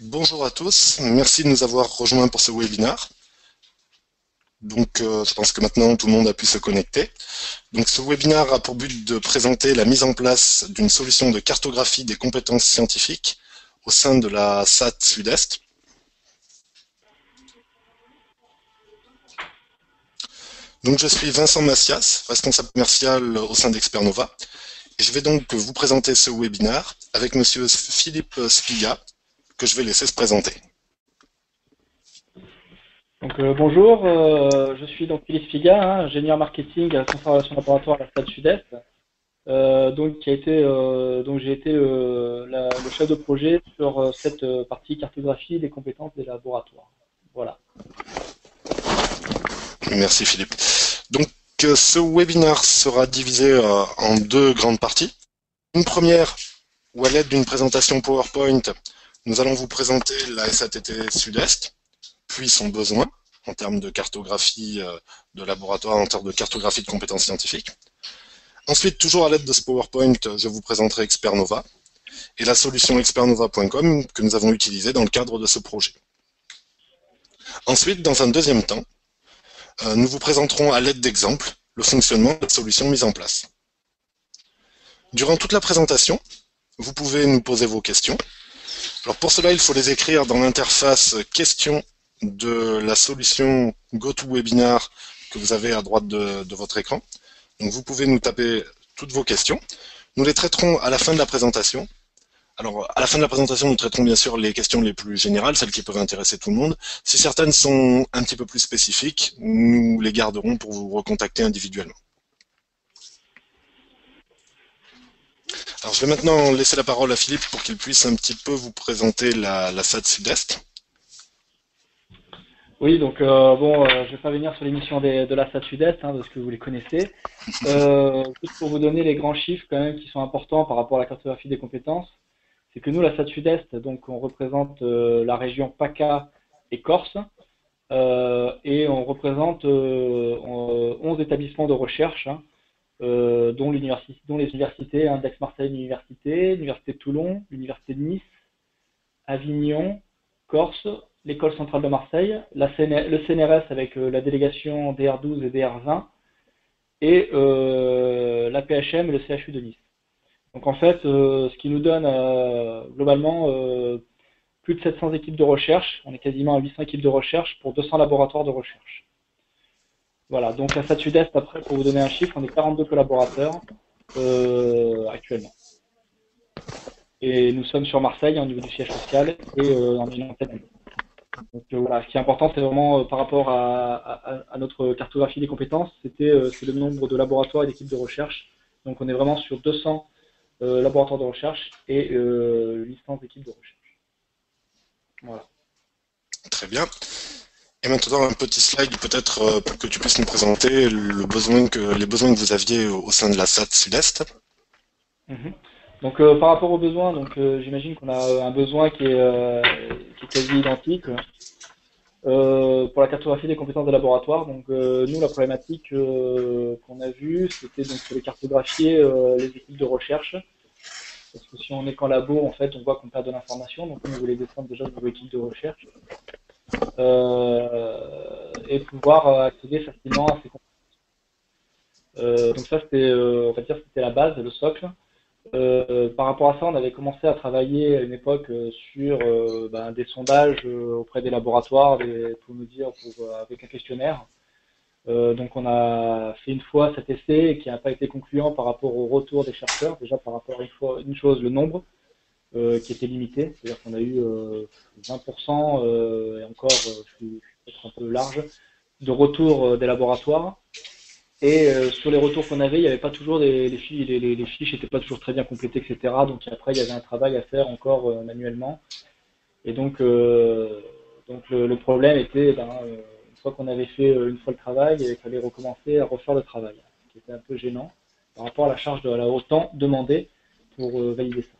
Bonjour à tous, merci de nous avoir rejoints pour ce webinaire. Je pense que maintenant tout le monde a pu se connecter. Donc, ce webinaire a pour but de présenter la mise en place d'une solution de cartographie des compétences scientifiques au sein de la SAT Sud-Est. Donc, je suis Vincent Macias, responsable commercial au sein d'Expernova, et je vais donc vous présenter ce webinaire avec Monsieur Philippe Spiga, que je vais laisser se présenter. Bonjour, je suis donc Philippe Figa, ingénieur marketing à conservation laboratoire à la Stade Sud-Est. J'ai été le chef de projet sur cette partie cartographie des compétences des laboratoires. Voilà. Merci Philippe. Donc, ce webinaire sera divisé en deux grandes parties. Une première, où à l'aide d'une présentation PowerPoint, nous allons vous présenter la SATT Sud-Est, puis son besoin en termes de cartographie de laboratoire, en termes de cartographie de compétences scientifiques. Ensuite, toujours à l'aide de ce PowerPoint, je vous présenterai Expernova et la solution expernova.com que nous avons utilisée dans le cadre de ce projet. Ensuite, dans un deuxième temps, nous vous présenterons à l'aide d'exemples le fonctionnement de la solution mise en place. Durant toute la présentation, vous pouvez nous poser vos questions. Alors pour cela, il faut les écrire dans l'interface questions de la solution GoToWebinar que vous avez à droite de votre écran. Donc vous pouvez nous taper toutes vos questions. Nous les traiterons à la fin de la présentation. Alors à la fin de la présentation, nous traiterons bien sûr les questions les plus générales, celles qui peuvent intéresser tout le monde. Si certaines sont un petit peu plus spécifiques, nous les garderons pour vous recontacter individuellement. Alors je vais maintenant laisser la parole à Philippe pour qu'il puisse un petit peu vous présenter la SAT Sud-Est. Oui, je vais pas venir sur l'émission de la Stade Sud-Est, parce que vous les connaissez. Juste pour vous donner les grands chiffres quand même qui sont importants par rapport à la cartographie des compétences, c'est que nous, la Stade Sud-Est, donc on représente la région PACA et Corse. Et on représente 11 établissements de recherche, dont les universités, d'Aix-Marseille Université, l'Université de Toulon, l'Université de Nice, Avignon, Corse, l'École centrale de Marseille, le CNRS avec la délégation DR12 et DR20, et la PHM et le CHU de Nice. Donc en fait, ce qui nous donne globalement plus de 700 équipes de recherche. On est quasiment à 800 équipes de recherche pour 200 laboratoires de recherche. Voilà, donc la SAT Sud-Est, après, pour vous donner un chiffre, on est 42 collaborateurs actuellement. Et nous sommes sur Marseille au niveau du siège social et on est une antenne. Donc voilà, ce qui est important, c'est vraiment par rapport à notre cartographie des compétences, c'est le nombre de laboratoires et d'équipes de recherche. Donc on est vraiment sur 200 laboratoires de recherche et 800 équipes de recherche. Voilà. Très bien. Et maintenant, un petit slide peut-être pour que tu puisses nous présenter les besoins que vous aviez au sein de la SAT Sud-Est. Mhm. Donc par rapport aux besoins, j'imagine qu'on a un besoin qui est quasi identique pour la cartographie des compétences de laboratoire. Donc nous, la problématique qu'on a vue, c'était donc de cartographier les équipes de recherche. Parce que si on est qu'en labo, en fait, on voit qu'on perd de l'information. Donc nous, on voulait descendre déjà aux équipes de recherche et pouvoir accéder facilement à ces compétences. Donc ça, on va dire, c'était la base, le socle. Par rapport à ça, on avait commencé à travailler à une époque sur des sondages auprès des laboratoires, pour nous dire, avec un questionnaire. Donc on a fait une fois cet essai qui n'a pas été concluant par rapport au retour des chercheurs, déjà par rapport à une chose, le nombre qui était limité, c'est-à-dire qu'on a eu 20%, et encore je suis peut-être un peu large, de retour des laboratoires. Et sur les retours qu'on avait, il n'y avait pas toujours les fiches n'étaient pas toujours très bien complétées, etc. Donc après, il y avait un travail à faire encore manuellement. Et le problème était, une fois qu'on avait fait une fois le travail, il fallait recommencer à refaire le travail, ce qui était un peu gênant par rapport à la charge au temps demandé pour valider ça.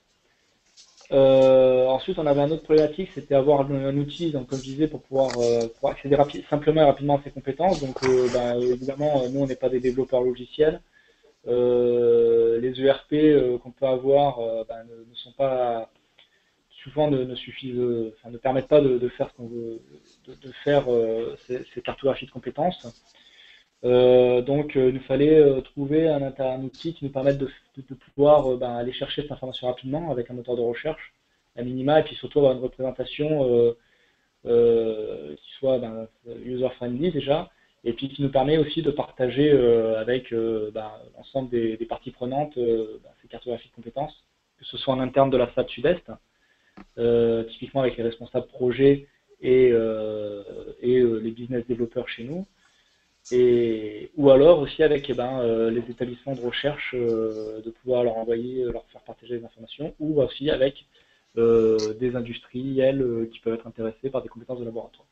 Ensuite, on avait un autre problématique, c'était avoir un outil, donc comme je disais, pour accéder simplement et rapidement à ces compétences. Donc, évidemment, nous, on n'est pas des développeurs logiciels. Les ERP qu'on peut avoir ne sont pas souvent ne permettent pas de faire ce qu'on veut, de faire ces cartographies de compétences. Donc, il nous fallait trouver un outil qui nous permette de pouvoir aller chercher cette information rapidement avec un moteur de recherche, à minima, et puis surtout avoir une représentation qui soit user-friendly déjà, et puis qui nous permet aussi de partager avec l'ensemble des parties prenantes ces cartographies de compétences, que ce soit en interne de la SAT Sud-Est, typiquement avec les responsables projets et les business développeurs chez nous, ou alors aussi avec les établissements de recherche, de pouvoir leur envoyer, leur faire partager les informations, ou aussi avec des industriels qui peuvent être intéressés par des compétences de laboratoire.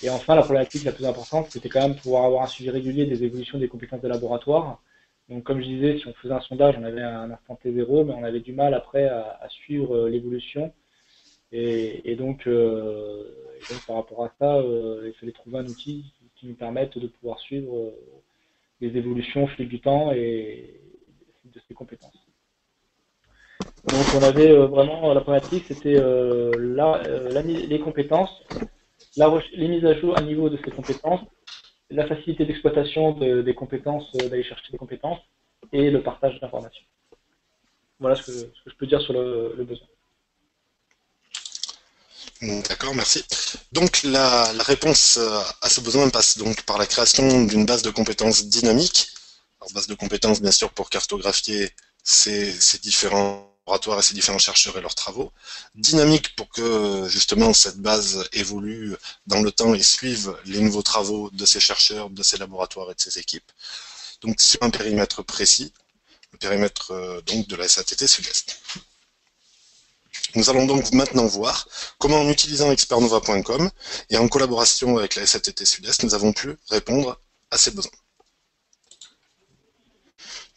Et enfin, la problématique la plus importante, c'était quand même pouvoir avoir un suivi régulier des évolutions des compétences de laboratoire. Donc, comme je disais, si on faisait un sondage, on avait un instant T0, mais on avait du mal après à suivre l'évolution. Et donc, par rapport à ça, il fallait trouver un outil qui nous permette de pouvoir suivre les évolutions au fil du temps et de ces compétences. Donc on avait vraiment la problématique, c'était les compétences, les mises à jour à niveau de ces compétences, la facilité d'exploitation des compétences, d'aller chercher des compétences, et le partage d'informations. Voilà ce que je peux dire sur le besoin. D'accord, merci. Donc la réponse à ce besoin passe donc par la création d'une base de compétences dynamique. Alors, base de compétences, bien sûr, pour cartographier ces différents laboratoires et ces différents chercheurs et leurs travaux. Dynamique pour que justement cette base évolue dans le temps et suive les nouveaux travaux de ces chercheurs, de ces laboratoires et de ces équipes. Donc sur un périmètre précis, le périmètre donc de la SATT Sud-Est. Nous allons donc maintenant voir comment, en utilisant expertnova.com et en collaboration avec la SATT Sud-Est, nous avons pu répondre à ces besoins.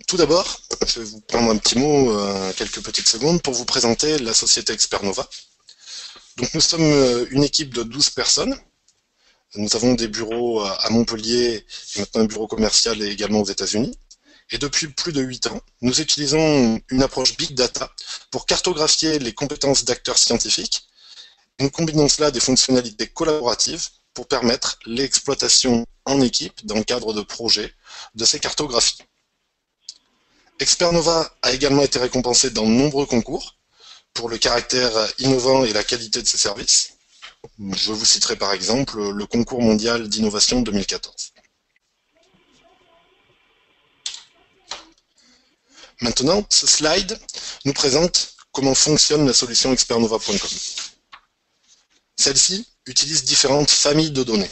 Tout d'abord, je vais vous prendre un petit mot, quelques petites secondes, pour vous présenter la société Expertnova. Donc nous sommes une équipe de 12 personnes. Nous avons des bureaux à Montpellier et maintenant un bureau commercial et également aux États-Unis. Et depuis plus de 8 ans, nous utilisons une approche Big Data pour cartographier les compétences d'acteurs scientifiques. Nous combinons cela à des fonctionnalités collaboratives pour permettre l'exploitation en équipe dans le cadre de projets de ces cartographies. Expertnova a également été récompensé dans de nombreux concours pour le caractère innovant et la qualité de ses services. Je vous citerai par exemple le concours mondial d'innovation 2014. Maintenant, ce slide nous présente comment fonctionne la solution expertnova.com. Celle-ci utilise différentes familles de données.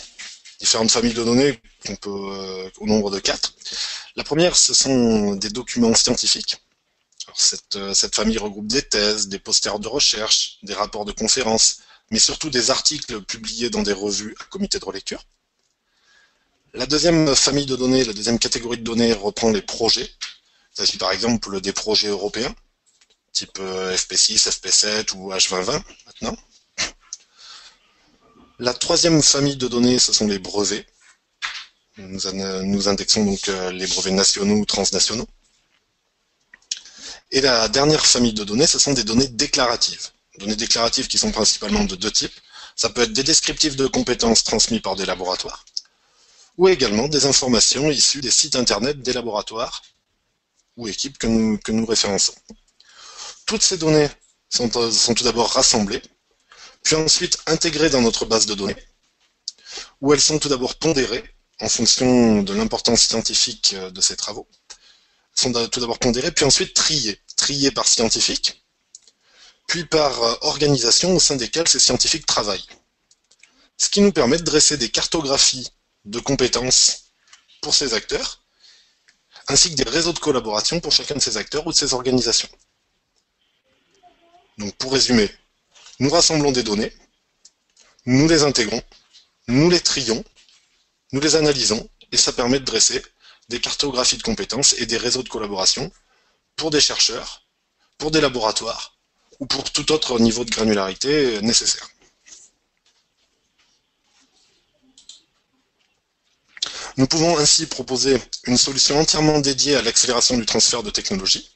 Différentes familles de données qu'on peut, au nombre de 4. La première, ce sont des documents scientifiques. Alors, cette famille regroupe des thèses, des posters de recherche, des rapports de conférences, mais surtout des articles publiés dans des revues à comité de relecture. La deuxième famille de données, la deuxième catégorie de données reprend les projets. Il s'agit par exemple des projets européens, type FP6, FP7 ou H2020 maintenant. La troisième famille de données, ce sont les brevets. Nous indexons donc les brevets nationaux ou transnationaux. Et la dernière famille de données, ce sont des données déclaratives. Données déclaratives qui sont principalement de 2 types. Ça peut être des descriptifs de compétences transmis par des laboratoires, ou également des informations issues des sites internet des laboratoires ou équipes que nous référençons. Toutes ces données sont tout d'abord rassemblées, puis ensuite intégrées dans notre base de données, où elles sont tout d'abord pondérées en fonction de l'importance scientifique de ces travaux. Elles sont tout d'abord pondérées, puis ensuite triées par scientifiques, puis par organisation au sein desquelles ces scientifiques travaillent. Ce qui nous permet de dresser des cartographies de compétences pour ces acteurs, ainsi que des réseaux de collaboration pour chacun de ces acteurs ou de ces organisations. Donc pour résumer, nous rassemblons des données, nous les intégrons, nous les trions, nous les analysons, et ça permet de dresser des cartographies de compétences et des réseaux de collaboration pour des chercheurs, pour des laboratoires, ou pour tout autre niveau de granularité nécessaire. Nous pouvons ainsi proposer une solution entièrement dédiée à l'accélération du transfert de technologie,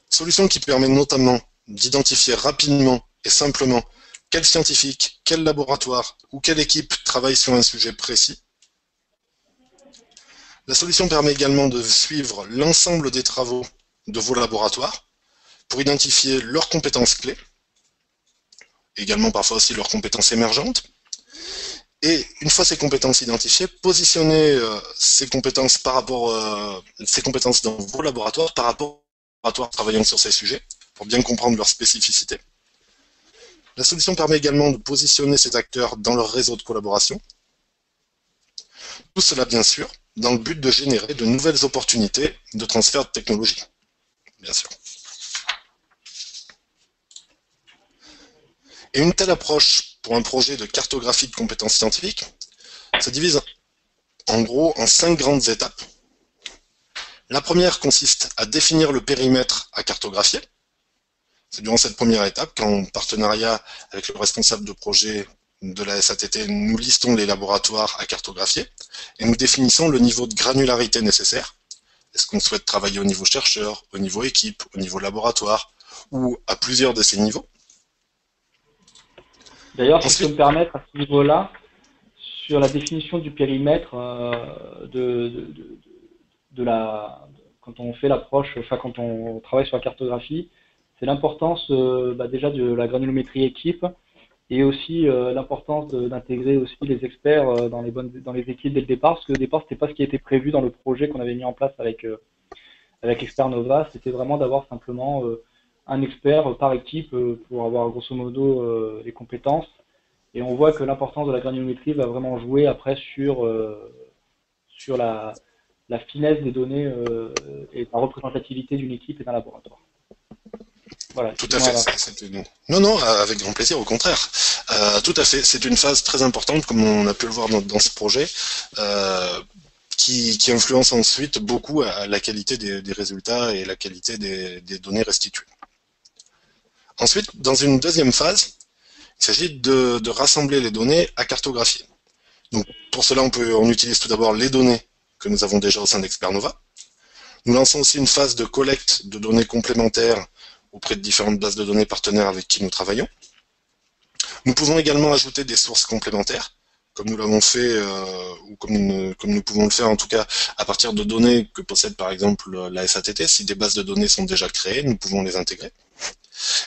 solution qui permet notamment d'identifier rapidement est simplement quel scientifique, quel laboratoire ou quelle équipe travaille sur un sujet précis. La solution permet également de suivre l'ensemble des travaux de vos laboratoires pour identifier leurs compétences clés, également parfois aussi leurs compétences émergentes, et une fois ces compétences identifiées, positionner ces compétences ces compétences dans vos laboratoires par rapport aux laboratoires travaillant sur ces sujets, pour bien comprendre leurs spécificités. La solution permet également de positionner ces acteurs dans leur réseau de collaboration. Tout cela, bien sûr, dans le but de générer de nouvelles opportunités de transfert de technologie, bien sûr. Et une telle approche pour un projet de cartographie de compétences scientifiques se divise en gros en 5 grandes étapes. La première consiste à définir le périmètre à cartographier. C'est durant cette première étape qu'en partenariat avec le responsable de projet de la SATT, nous listons les laboratoires à cartographier et nous définissons le niveau de granularité nécessaire. Est-ce qu'on souhaite travailler au niveau chercheur, au niveau équipe, au niveau laboratoire ou à plusieurs de ces niveaux? D'ailleurs, si je peux me permettre à ce niveau-là, sur la définition du périmètre quand on fait l'approche, enfin quand on travaille sur la cartographie, c'est l'importance déjà de la granulométrie équipe et aussi l'importance d'intégrer aussi les experts dans les équipes dès le départ, parce que au départ c'était pas ce qui était prévu dans le projet qu'on avait mis en place avec Expernova, c'était vraiment d'avoir simplement un expert par équipe pour avoir grosso modo les compétences. Et on voit que l'importance de la granulométrie va vraiment jouer après sur la finesse des données et la représentativité d'une équipe et d'un laboratoire. Voilà, tout à fait. Non, avec grand plaisir, au contraire. Tout à fait. C'est une phase très importante, comme on a pu le voir dans ce projet, qui influence ensuite beaucoup à la qualité des résultats et la qualité des données restituées. Ensuite, dans une deuxième phase, il s'agit de rassembler les données à cartographier. Donc, pour cela, on utilise tout d'abord les données que nous avons déjà au sein d'Expernova. Nous lançons aussi une phase de collecte de données complémentaires auprès de différentes bases de données partenaires avec qui nous travaillons. Nous pouvons également ajouter des sources complémentaires, comme nous l'avons fait, ou comme nous pouvons le faire en tout cas à partir de données que possède par exemple la SATT. Si des bases de données sont déjà créées, nous pouvons les intégrer.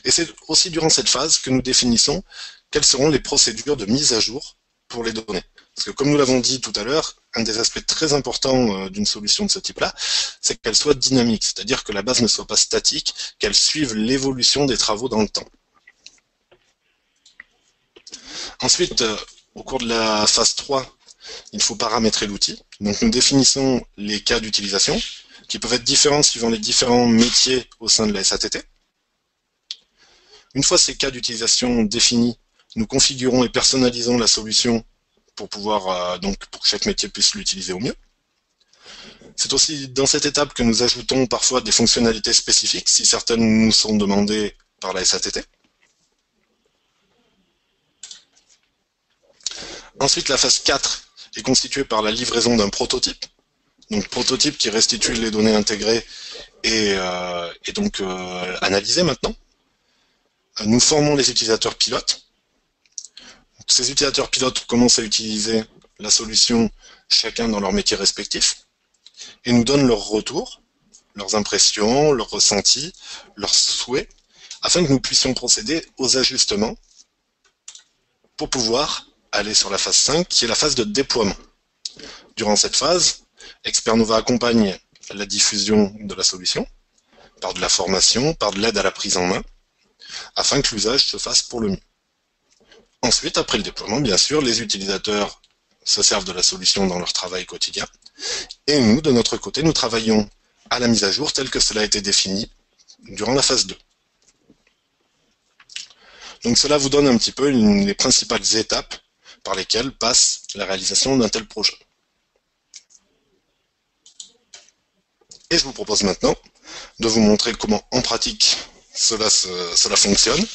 Et c'est aussi durant cette phase que nous définissons quelles seront les procédures de mise à jour pour les données. Parce que comme nous l'avons dit tout à l'heure, un des aspects très importants d'une solution de ce type-là, c'est qu'elle soit dynamique, c'est-à-dire que la base ne soit pas statique, qu'elle suive l'évolution des travaux dans le temps. Ensuite, au cours de la phase 3, il faut paramétrer l'outil. Donc nous définissons les cas d'utilisation, qui peuvent être différents suivant les différents métiers au sein de la SATT. Une fois ces cas d'utilisation définis, nous configurons et personnalisons la solution pour pouvoir pour que chaque métier puisse l'utiliser au mieux. C'est aussi dans cette étape que nous ajoutons parfois des fonctionnalités spécifiques si certaines nous sont demandées par la SATT. Ensuite, la phase 4 est constituée par la livraison d'un prototype. Donc prototype qui restitue les données intégrées et donc analysées maintenant. Nous formons les utilisateurs pilotes. Ces utilisateurs pilotes commencent à utiliser la solution chacun dans leur métier respectif et nous donnent leurs retours, leurs impressions, leurs ressentis, leurs souhaits, afin que nous puissions procéder aux ajustements pour pouvoir aller sur la phase 5, qui est la phase de déploiement. Durant cette phase, Expernova accompagne la diffusion de la solution par de la formation, par de l'aide à la prise en main, afin que l'usage se fasse pour le mieux. Ensuite, après le déploiement, bien sûr, les utilisateurs se servent de la solution dans leur travail quotidien. Et nous, de notre côté, nous travaillons à la mise à jour telle que cela a été défini durant la phase 2. Donc cela vous donne un petit peu les principales étapes par lesquelles passe la réalisation d'un tel projet. Et je vous propose maintenant de vous montrer comment en pratique cela fonctionne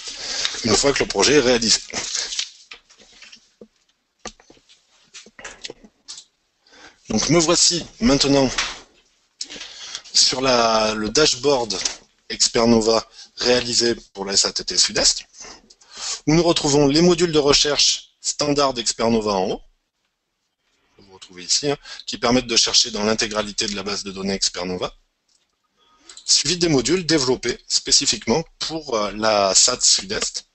une fois que le projet est réalisé. Donc me voici maintenant sur le dashboard Expernova réalisé pour la SATT Sud-Est. où nous retrouvons les modules de recherche standard d'Expernova en haut, que vous retrouvez ici, qui permettent de chercher dans l'intégralité de la base de données Expernova, suivi des modules développés spécifiquement pour la SAT Sud-Est.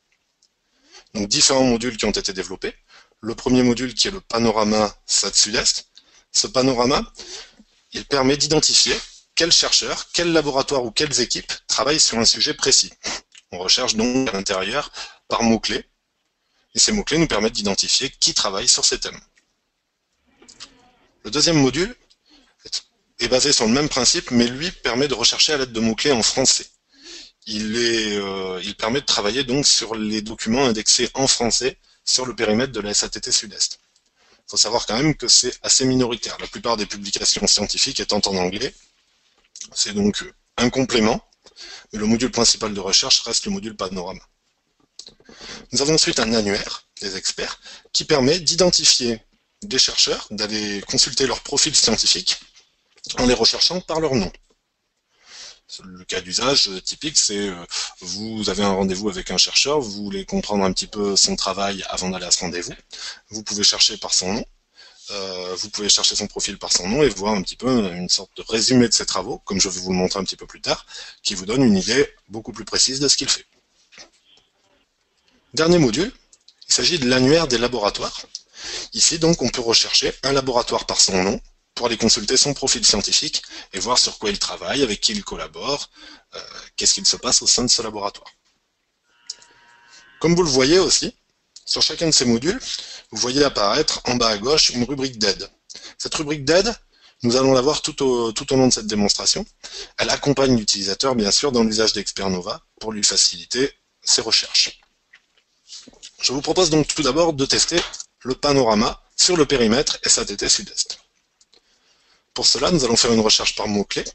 Donc différents modules qui ont été développés. Le premier module qui est le panorama SAT Sud-Est. Ce panorama, il permet d'identifier quels chercheurs, quels laboratoires ou quelles équipes travaillent sur un sujet précis. On recherche donc à l'intérieur par mots-clés. Et ces mots-clés nous permettent d'identifier qui travaille sur ces thèmes. Le deuxième module est basé sur le même principe, mais lui permet de rechercher à l'aide de mots-clés en français. Il permet de travailler donc sur les documents indexés en français sur le périmètre de la SATT Sud-Est. Il faut savoir quand même que c'est assez minoritaire. La plupart des publications scientifiques étant en anglais, c'est donc un complément, mais le module principal de recherche reste le module panorama. Nous avons ensuite un annuaire des experts qui permet d'identifier des chercheurs, d'aller consulter leur profil scientifique en les recherchant par leur nom. Le cas d'usage typique, c'est vous avez un rendez-vous avec un chercheur, vous voulez comprendre un petit peu son travail avant d'aller à ce rendez-vous. Vous pouvez chercher par son nom, vous pouvez chercher son profil par son nom et voir un petit peu une sorte de résumé de ses travaux, comme je vais vous le montrer un petit peu plus tard, qui vous donne une idée beaucoup plus précise de ce qu'il fait. Dernier module, il s'agit de l'annuaire des laboratoires. Ici donc on peut rechercher un laboratoire par son nom, pour aller consulter son profil scientifique et voir sur quoi il travaille, avec qui il collabore, qu'est-ce qu'il se passe au sein de ce laboratoire. Comme vous le voyez aussi, sur chacun de ces modules, vous voyez apparaître en bas à gauche une rubrique d'aide. Cette rubrique d'aide, nous allons la voir tout au long de cette démonstration. Elle accompagne l'utilisateur, bien sûr, dans l'usage d'Expernova pour lui faciliter ses recherches. Je vous propose donc tout d'abord de tester le panorama sur le périmètre SATT Sud-Est. Pour cela, nous allons faire une recherche par mots-clés.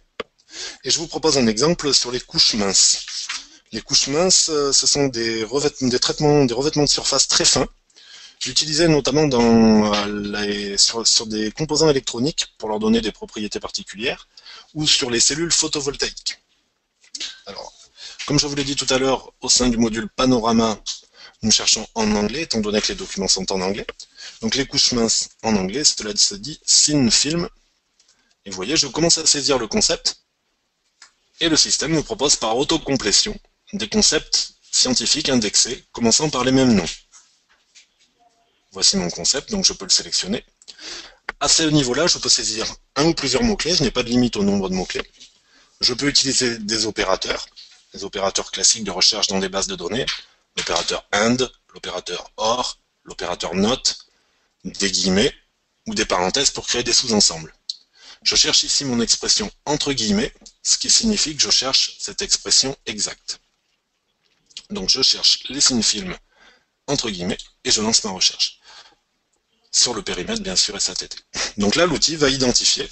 Et je vous propose un exemple sur les couches minces. Les couches minces, ce sont des revêtements de surface très fins, utilisés notamment sur des composants électroniques pour leur donner des propriétés particulières, ou sur les cellules photovoltaïques. Alors, comme je vous l'ai dit tout à l'heure, au sein du module panorama, nous cherchons en anglais, étant donné que les documents sont en anglais. Donc les couches minces en anglais, cela se dit thin film. Et vous voyez, je commence à saisir le concept, et le système nous propose par autocomplétion des concepts scientifiques indexés, commençant par les mêmes noms. Voici mon concept, donc je peux le sélectionner. À ce niveau-là, je peux saisir un ou plusieurs mots-clés, je n'ai pas de limite au nombre de mots-clés. Je peux utiliser des opérateurs classiques de recherche dans des bases de données, l'opérateur AND, l'opérateur OR, l'opérateur NOT, des guillemets, ou des parenthèses pour créer des sous-ensembles. Je cherche ici mon expression entre guillemets, ce qui signifie que je cherche cette expression exacte. Donc je cherche les thin films entre guillemets et je lance ma recherche. Sur le périmètre, bien sûr, SATT. Donc là, l'outil va identifier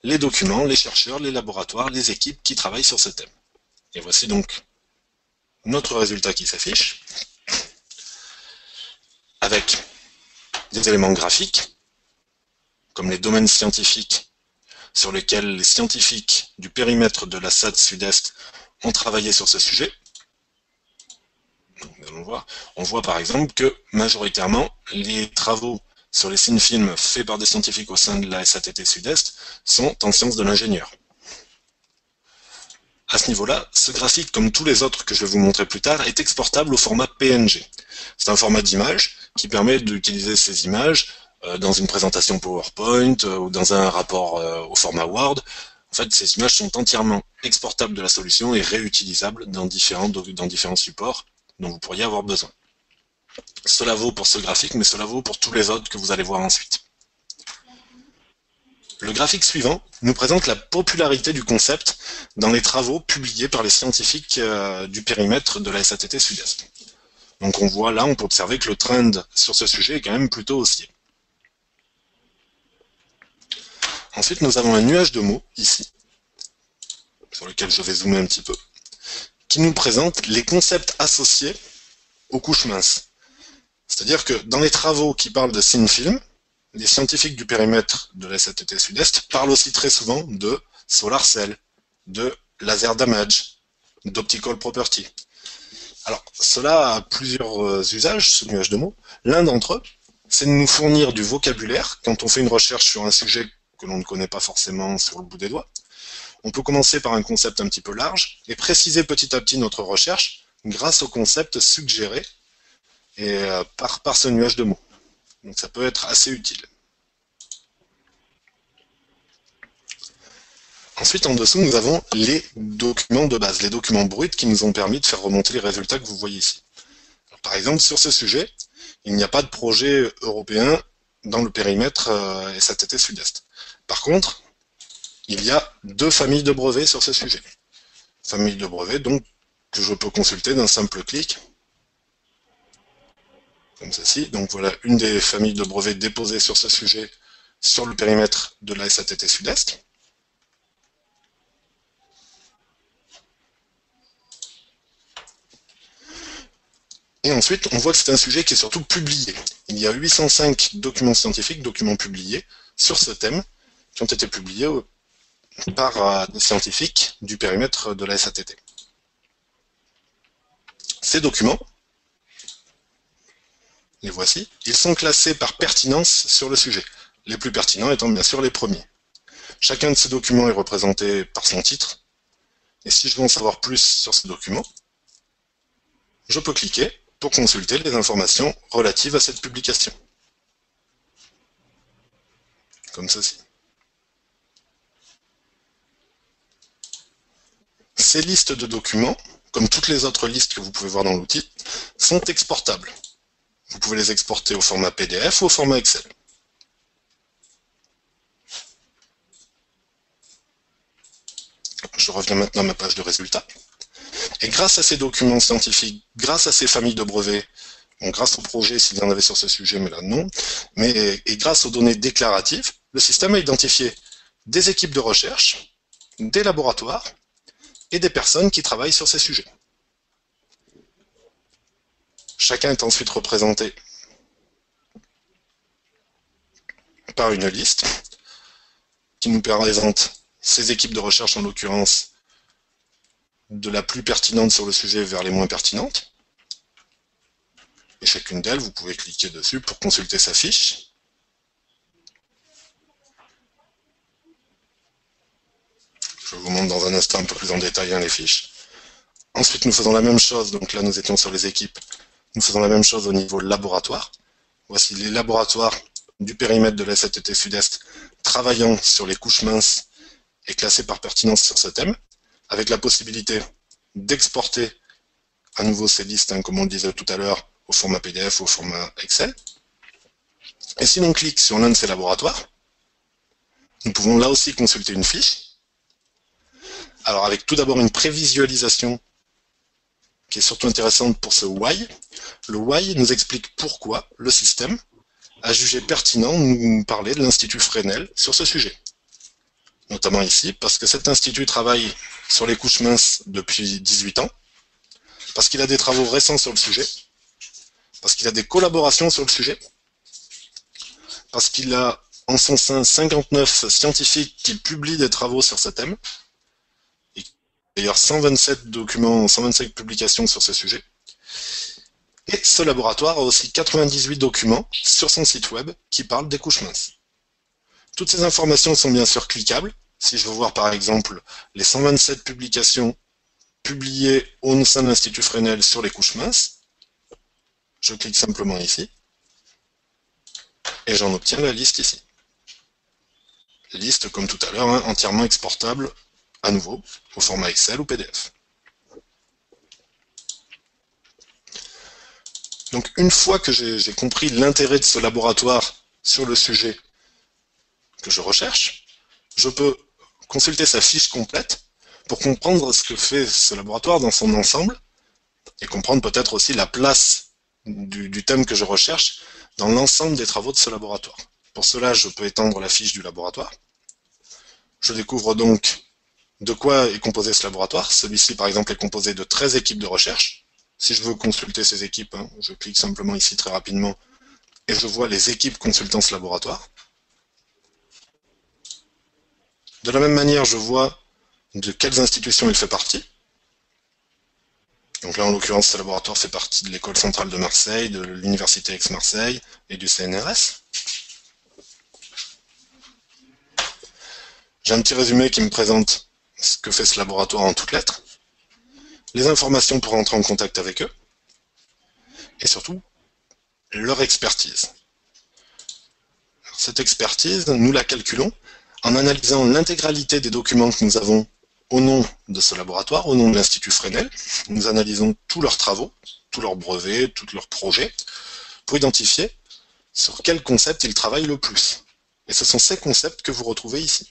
les documents, les chercheurs, les laboratoires, les équipes qui travaillent sur ce thème. Et voici donc notre résultat qui s'affiche, avec des éléments graphiques, comme les domaines scientifiques sur lesquels les scientifiques du périmètre de la SAT Sud-Est ont travaillé sur ce sujet. On voit par exemple que majoritairement les travaux sur les thin films faits par des scientifiques au sein de la SATT Sud-Est sont en sciences de l'ingénieur. À ce niveau-là, ce graphique, comme tous les autres que je vais vous montrer plus tard, est exportable au format PNG. C'est un format d'image qui permet d'utiliser ces images dans une présentation PowerPoint ou dans un rapport au format Word. En fait, ces images sont entièrement exportables de la solution et réutilisables dans différents supports dont vous pourriez avoir besoin. Cela vaut pour ce graphique, mais cela vaut pour tous les autres que vous allez voir ensuite. Le graphique suivant nous présente la popularité du concept dans les travaux publiés par les scientifiques du périmètre de la SATT Sud-Est. Donc on voit là, on peut observer que le trend sur ce sujet est quand même plutôt haussier. Ensuite, nous avons un nuage de mots, ici, sur lequel je vais zoomer un petit peu, qui nous présente les concepts associés aux couches minces. C'est-à-dire que dans les travaux qui parlent de thin film, les scientifiques du périmètre de la SATT Sud-Est parlent aussi très souvent de solar cell, de laser damage, d'optical property. Alors, cela a plusieurs usages, ce nuage de mots. L'un d'entre eux, c'est de nous fournir du vocabulaire quand on fait une recherche sur un sujet que l'on ne connaît pas forcément sur le bout des doigts. On peut commencer par un concept un petit peu large et préciser petit à petit notre recherche grâce au concept suggéré et par ce nuage de mots. Donc ça peut être assez utile. Ensuite, en dessous, nous avons les documents de base, les documents bruts qui nous ont permis de faire remonter les résultats que vous voyez ici. Par exemple, sur ce sujet, il n'y a pas de projet européen dans le périmètre SATT Sud-Est. Par contre, il y a 2 familles de brevets sur ce sujet. Famille de brevets, donc, que je peux consulter d'un simple clic, comme ceci. Donc voilà une des familles de brevets déposées sur ce sujet sur le périmètre de la SATT Sud-Est. Et ensuite, on voit que c'est un sujet qui est surtout publié. Il y a 805 documents scientifiques, documents publiés, sur ce thème, qui ont été publiés par des scientifiques du périmètre de la SATT. Ces documents, les voici, ils sont classés par pertinence sur le sujet, les plus pertinents étant bien sûr les premiers. Chacun de ces documents est représenté par son titre, et si je veux en savoir plus sur ce document, je peux cliquer pour consulter les informations relatives à cette publication. Comme ceci. Ces listes de documents, comme toutes les autres listes que vous pouvez voir dans l'outil, sont exportables. Vous pouvez les exporter au format PDF ou au format Excel. Je reviens maintenant à ma page de résultats. Et grâce à ces documents scientifiques, grâce à ces familles de brevets, bon, grâce au projet s'il y en avait sur ce sujet, mais là non, et grâce aux données déclaratives, le système a identifié des équipes de recherche, des laboratoires et des personnes qui travaillent sur ces sujets. Chacun est ensuite représenté par une liste qui nous présente ces équipes de recherche, en l'occurrence, de la plus pertinente sur le sujet vers les moins pertinentes. Et chacune d'elles, vous pouvez cliquer dessus pour consulter sa fiche. Je vous montre dans un instant un peu plus en détail les fiches. Ensuite, nous faisons la même chose, donc là nous étions sur les équipes, nous faisons la même chose au niveau laboratoire. Voici les laboratoires du périmètre de la SATT Sud-Est travaillant sur les couches minces et classés par pertinence sur ce thème, avec la possibilité d'exporter à nouveau ces listes, comme on le disait tout à l'heure, au format PDF ou au format Excel. Et si l'on clique sur l'un de ces laboratoires, nous pouvons là aussi consulter une fiche. Alors avec tout d'abord une prévisualisation qui est surtout intéressante pour ce why. Le why nous explique pourquoi le système a jugé pertinent de nous parler de l'Institut Fresnel sur ce sujet. Notamment ici, parce que cet institut travaille sur les couches minces depuis 18 ans, parce qu'il a des travaux récents sur le sujet, parce qu'il a des collaborations sur le sujet, parce qu'il a en son sein 59 scientifiques qui publient des travaux sur ce thème, et d'ailleurs 127 documents, 127 publications sur ce sujet. Et ce laboratoire a aussi 98 documents sur son site web qui parlent des couches minces. Toutes ces informations sont bien sûr cliquables. Si je veux voir par exemple les 127 publications publiées au sein de l'Institut Fresnel sur les couches minces, je clique simplement ici et j'en obtiens la liste ici. Liste comme tout à l'heure, entièrement exportable à nouveau au format Excel ou PDF. Donc une fois que j'ai compris l'intérêt de ce laboratoire sur le sujet que je recherche, je peux consulter sa fiche complète pour comprendre ce que fait ce laboratoire dans son ensemble et comprendre peut-être aussi la place du thème que je recherche dans l'ensemble des travaux de ce laboratoire. Pour cela, je peux étendre la fiche du laboratoire. Je découvre donc de quoi est composé ce laboratoire. Celui-ci, par exemple, est composé de 13 équipes de recherche. Si je veux consulter ces équipes, je clique simplement ici très rapidement et je vois les équipes consultant ce laboratoire. De la même manière, je vois de quelles institutions il fait partie. Donc là, en l'occurrence, ce laboratoire fait partie de l'École centrale de Marseille, de l'Université Aix-Marseille et du CNRS. J'ai un petit résumé qui me présente ce que fait ce laboratoire en toutes lettres, les informations pour entrer en contact avec eux, et surtout, leur expertise. Alors, cette expertise, nous la calculons en analysant l'intégralité des documents que nous avons au nom de ce laboratoire, au nom de l'Institut Fresnel. Nous analysons tous leurs travaux, tous leurs brevets, tous leurs projets, pour identifier sur quel concept ils travaillent le plus. Et ce sont ces concepts que vous retrouvez ici.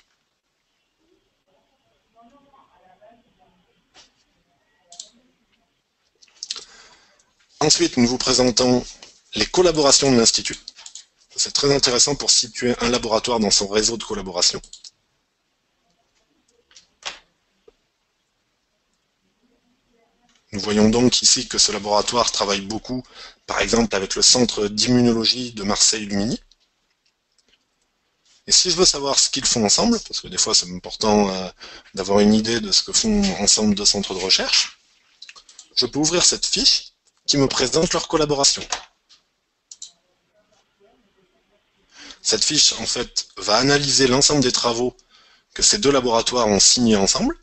Ensuite, nous vous présentons les collaborations de l'Institut. C'est très intéressant pour situer un laboratoire dans son réseau de collaboration. Nous voyons donc ici que ce laboratoire travaille beaucoup, par exemple avec le centre d'immunologie de Marseille-Lumini. Et si je veux savoir ce qu'ils font ensemble, parce que des fois c'est important d'avoir une idée de ce que font ensemble deux centres de recherche, je peux ouvrir cette fiche qui me présente leur collaboration. Cette fiche, en fait, va analyser l'ensemble des travaux que ces deux laboratoires ont signés ensemble.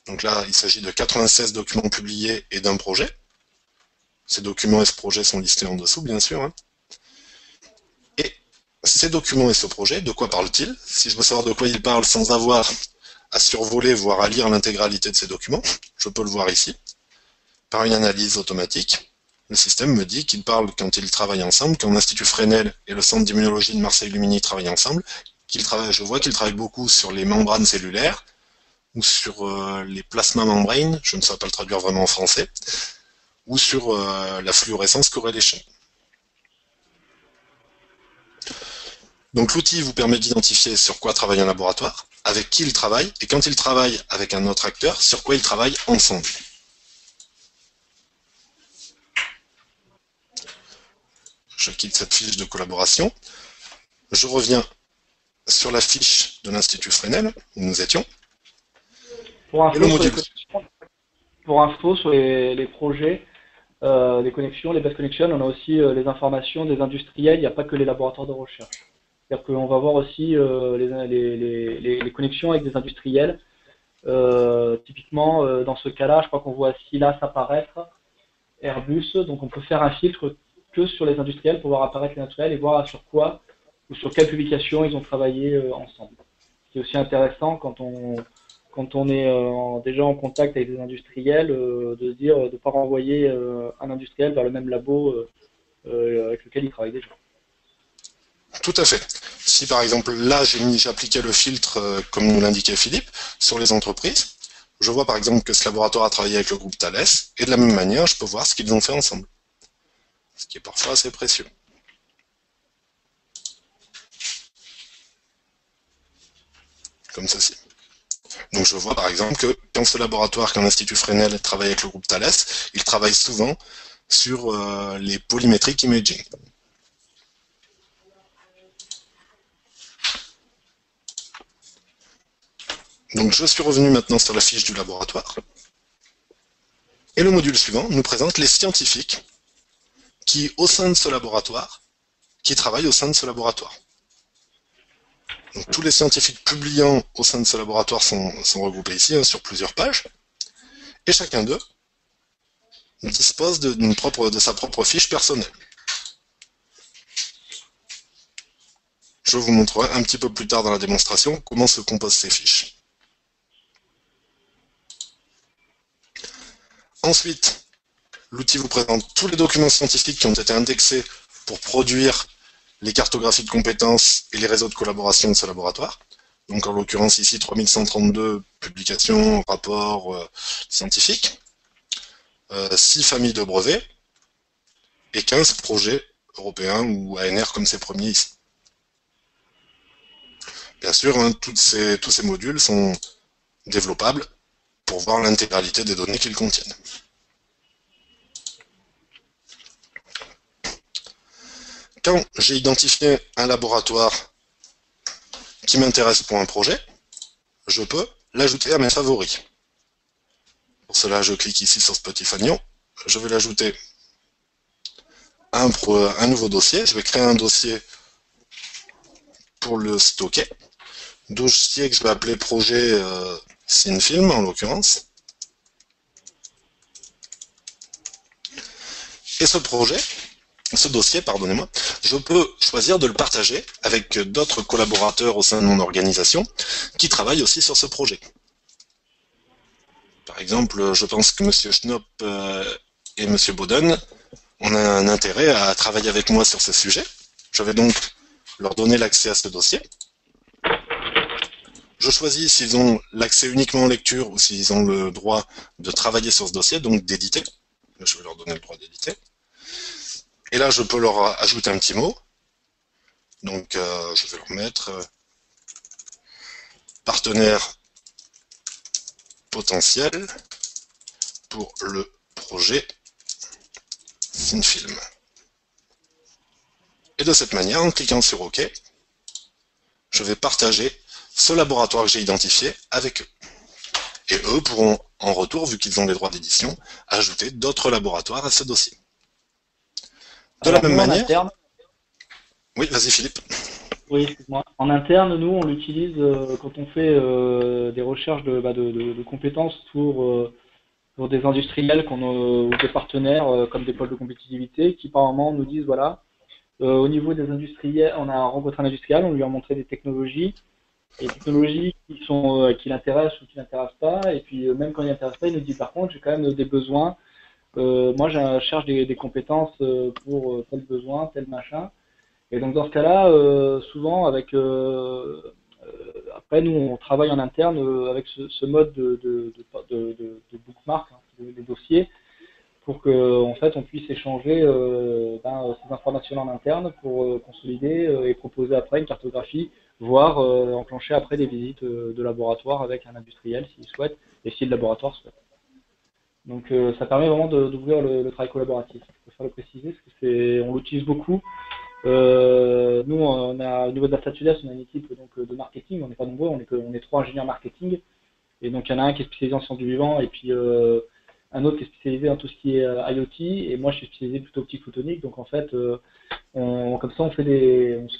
Donc là, il s'agit de 96 documents publiés et d'un projet. Ces documents et ce projet sont listés en dessous, bien sûr. Et ces documents et ce projet, de quoi parlent-ils? Si je veux savoir de quoi ils parlent sans avoir à survoler, voire à lire l'intégralité de ces documents, je peux le voir ici. Par une analyse automatique, le système me dit qu'ils parlent quand ils travaillent ensemble, quand l'Institut Fresnel et le Centre d'immunologie de Marseille-Lumini travaillent ensemble, je vois qu'ils travaillent beaucoup sur les membranes cellulaires, ou sur les plasma membranes, je ne sais pas le traduire vraiment en français, ou sur la fluorescence corrélation. Donc l'outil vous permet d'identifier sur quoi travaille un laboratoire, avec qui il travaille, et quand il travaille avec un autre acteur, sur quoi ils travaillent ensemble. Je quitte cette fiche de collaboration. Je reviens sur la fiche de l'Institut Fresnel, où nous étions. Et le module. Pour info sur les projets, les connexions, les best connections, on a aussi les informations des industriels, il n'y a pas que les laboratoires de recherche. C'est-à-dire qu'on va voir aussi les connexions avec des industriels. Typiquement, dans ce cas-là, je crois qu'on voit Silas apparaître, Airbus, donc on peut faire un filtre que sur les industriels pour voir apparaître les industriels et voir sur quoi ou sur quelle publication ils ont travaillé ensemble. C'est aussi intéressant quand on est déjà en contact avec des industriels, de se dire de ne pas renvoyer un industriel vers le même labo avec lequel il travaille déjà. Tout à fait. Si par exemple là j'appliquais le filtre comme nous l'indiquait Philippe sur les entreprises, je vois par exemple que ce laboratoire a travaillé avec le groupe Thales et de la même manière je peux voir ce qu'ils ont fait ensemble. Ce qui est parfois assez précieux. Comme ceci. Donc je vois par exemple que quand ce laboratoire, quand l'Institut Fresnel travaille avec le groupe Thales, il travaille souvent sur les polymetric imaging. Donc je suis revenu maintenant sur la fiche du laboratoire. Et le module suivant nous présente les scientifiques qui, au sein de ce laboratoire, qui travaillent au sein de ce laboratoire. Donc, tous les scientifiques publiant au sein de ce laboratoire sont regroupés ici, sur plusieurs pages, et chacun d'eux dispose de sa propre fiche personnelle. Je vous montrerai un petit peu plus tard dans la démonstration comment se composent ces fiches. Ensuite, l'outil vous présente tous les documents scientifiques qui ont été indexés pour produire les cartographies de compétences et les réseaux de collaboration de ce laboratoire. Donc en l'occurrence ici 3132 publications, rapports scientifiques, 6 familles de brevets et 15 projets européens ou ANR comme ces premiers ici. Bien sûr, tous ces modules sont développables pour voir l'intégralité des données qu'ils contiennent. Quand j'ai identifié un laboratoire qui m'intéresse pour un projet, je peux l'ajouter à mes favoris. Pour cela, je clique ici sur ce petit fanion. Je vais l'ajouter à un nouveau dossier. Je vais créer un dossier pour le stocker. Dossier que je vais appeler projet Cinefilm en l'occurrence. Et ce dossier, pardonnez-moi, je peux choisir de le partager avec d'autres collaborateurs au sein de mon organisation qui travaillent aussi sur ce projet. Par exemple, je pense que M. Schnopp et M. Boden ont un intérêt à travailler avec moi sur ce sujet. Je vais donc leur donner l'accès à ce dossier. Je choisis s'ils ont l'accès uniquement en lecture ou s'ils ont le droit de travailler sur ce dossier, donc d'éditer. Je vais leur donner le droit d'éditer. Et là, je peux leur ajouter un petit mot. Donc, je vais leur mettre partenaire potentiel pour le projet Cinefilm. Et de cette manière, en cliquant sur OK, je vais partager ce laboratoire que j'ai identifié avec eux. Et eux pourront, en retour, vu qu'ils ont les droits d'édition, ajouter d'autres laboratoires à ce dossier. De la même manière... Interne, oui, vas-y Philippe. oui, excuse-moi. En interne, nous, on l'utilise quand on fait des recherches de compétences pour des industriels ou des partenaires comme des pôles de compétitivité qui par moment nous disent voilà, au niveau des industriels, on a rencontré un industriel, on lui a montré des technologies qui l'intéressent ou qui l'intéressent pas, et puis même quand il l'intéresse pas, il nous dit par contre j'ai quand même des besoins, moi je cherche des compétences pour tel besoin, tel machin. Et donc dans ce cas-là, souvent après nous on travaille en interne avec ce mode de bookmark, hein, des dossiers, pour que en fait on puisse échanger ces informations en interne pour consolider et proposer après une cartographie, voire enclencher après des visites de laboratoire avec un industriel s'il souhaite et si le laboratoire souhaite. Donc ça permet vraiment d'ouvrir le travail collaboratif. Je préfère le préciser parce que on l'utilise beaucoup. Nous, au niveau de la Sud-Est, on a une équipe donc, de marketing, on n'est pas nombreux, on est 3 ingénieurs marketing, et donc il y en a un qui est spécialisé en sciences du vivant, et puis un autre qui est spécialisé en tout ce qui est IoT, et moi je suis spécialisé plutôt optique photonique, donc en fait, comme ça on se fait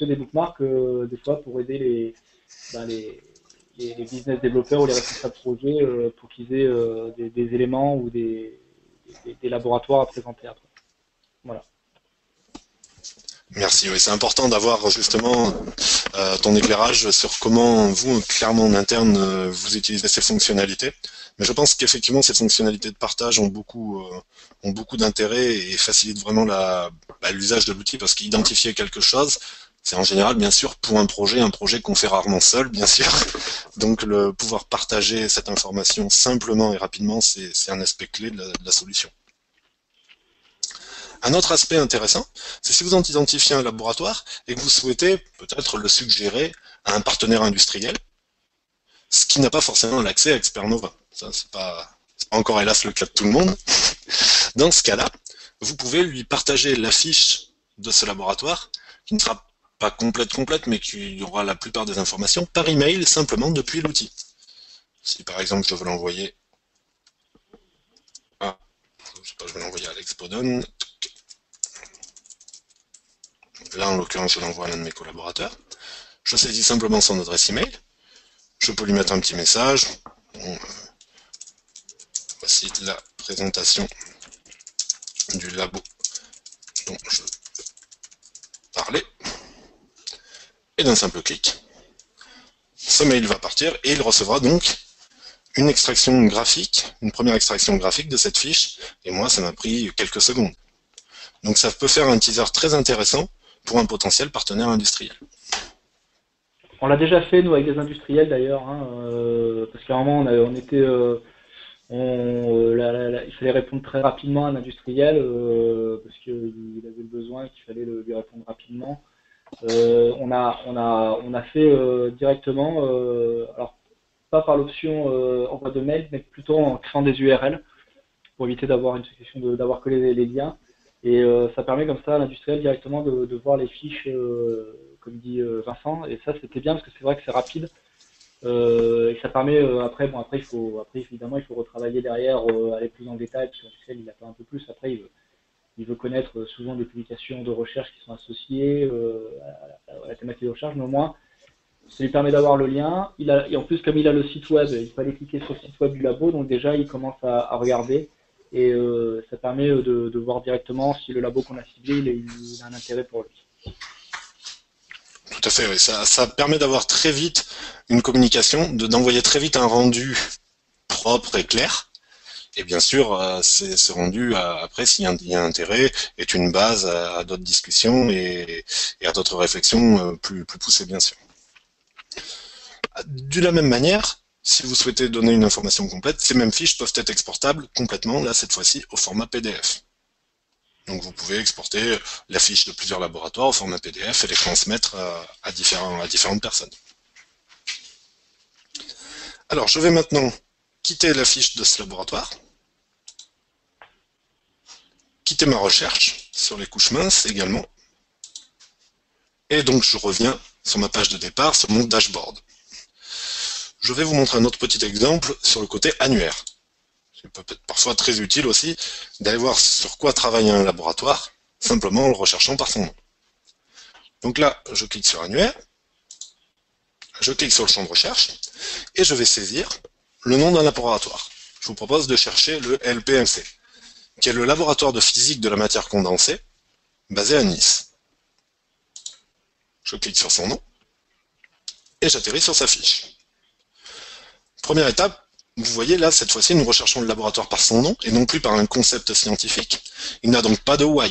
des bookmarks des fois pour aider les business développeurs ou les responsables de projet pour qu'ils aient des éléments ou des laboratoires à présenter après. Voilà. Merci, oui, c'est important d'avoir justement ton éclairage sur comment vous, clairement en interne, vous utilisez ces fonctionnalités. Mais je pense qu'effectivement, ces fonctionnalités de partage ont beaucoup d'intérêt et facilitent vraiment l'usage de l'outil parce qu'identifier quelque chose, c'est en général, bien sûr, pour un projet qu'on fait rarement seul, bien sûr. Donc, le pouvoir partager cette information simplement et rapidement, c'est un aspect clé de la solution. Un autre aspect intéressant, c'est si vous identifiez un laboratoire et que vous souhaitez peut-être le suggérer à un partenaire industriel, ce qui n'a pas forcément l'accès à Expernova. Ça, c'est pas encore hélas le cas de tout le monde. Dans ce cas-là, vous pouvez lui partager la fiche de ce laboratoire, qui ne sera pas complète, mais qui aura la plupart des informations par email simplement depuis l'outil. Si par exemple je veux l'envoyer je vais l'envoyer à Alex Bodon. Là, en l'occurrence, je l'envoie à l'un de mes collaborateurs. Je saisis simplement son adresse email. Je peux lui mettre un petit message. Voici la présentation du labo dont je veux parler. Et d'un simple clic, ce mail va partir et il recevra donc une extraction graphique, une première extraction graphique de cette fiche. Et moi, ça m'a pris quelques secondes. Donc ça peut faire un teaser très intéressant pour un potentiel partenaire industriel. On l'a déjà fait, nous, avec des industriels d'ailleurs, hein, parce qu'à un moment, il fallait répondre très rapidement à un industriel, parce qu'il avait le besoin et qu'il fallait lui répondre rapidement. On a fait directement, alors pas par l'option envoi de mail, mais plutôt en créant des URL pour éviter d'avoir une succession d'avoir que les liens. Et ça permet comme ça à l'industriel directement de voir les fiches, comme dit Vincent. Et ça, c'était bien parce que c'est vrai que c'est rapide. Et ça permet après, bon après après évidemment il faut retravailler derrière, aller plus dans le détail parce qu'Axel il attend un peu plus. Après il veut connaître souvent des publications de recherche qui sont associées à la thématique de recherche, mais au moins ça lui permet d'avoir le lien. Et en plus, comme il a le site web, il faut aller cliquer sur le site web du labo, donc déjà il commence à regarder et ça permet de voir directement si le labo qu'on a ciblé il a un intérêt pour lui. Tout à fait, oui. Ça permet d'avoir très vite une communication, d'envoyer très vite un rendu propre et clair. Et bien sûr, ce rendu, après, s'il y a intérêt, est une base à d'autres discussions et à d'autres réflexions plus poussées, bien sûr. De la même manière, si vous souhaitez donner une information complète, ces mêmes fiches peuvent être exportables complètement, là, cette fois-ci, au format PDF. Donc vous pouvez exporter la fiche de plusieurs laboratoires au format PDF et les transmettre à différentes personnes. Alors, je vais maintenant quitter la fiche de ce laboratoire, quitter ma recherche sur les couches minces également, et donc je reviens sur ma page de départ, sur mon dashboard. Je vais vous montrer un autre petit exemple sur le côté annuaire. C'est peut-être parfois très utile aussi d'aller voir sur quoi travaille un laboratoire, simplement en le recherchant par son nom. Donc là, je clique sur annuaire, je clique sur le champ de recherche, et je vais saisir le nom d'un laboratoire. Je vous propose de chercher le LPMC, qui est le laboratoire de physique de la matière condensée, basé à Nice. Je clique sur son nom, et j'atterris sur sa fiche. Première étape, vous voyez là, cette fois-ci, nous recherchons le laboratoire par son nom et non plus par un concept scientifique. Il n'a donc pas de why.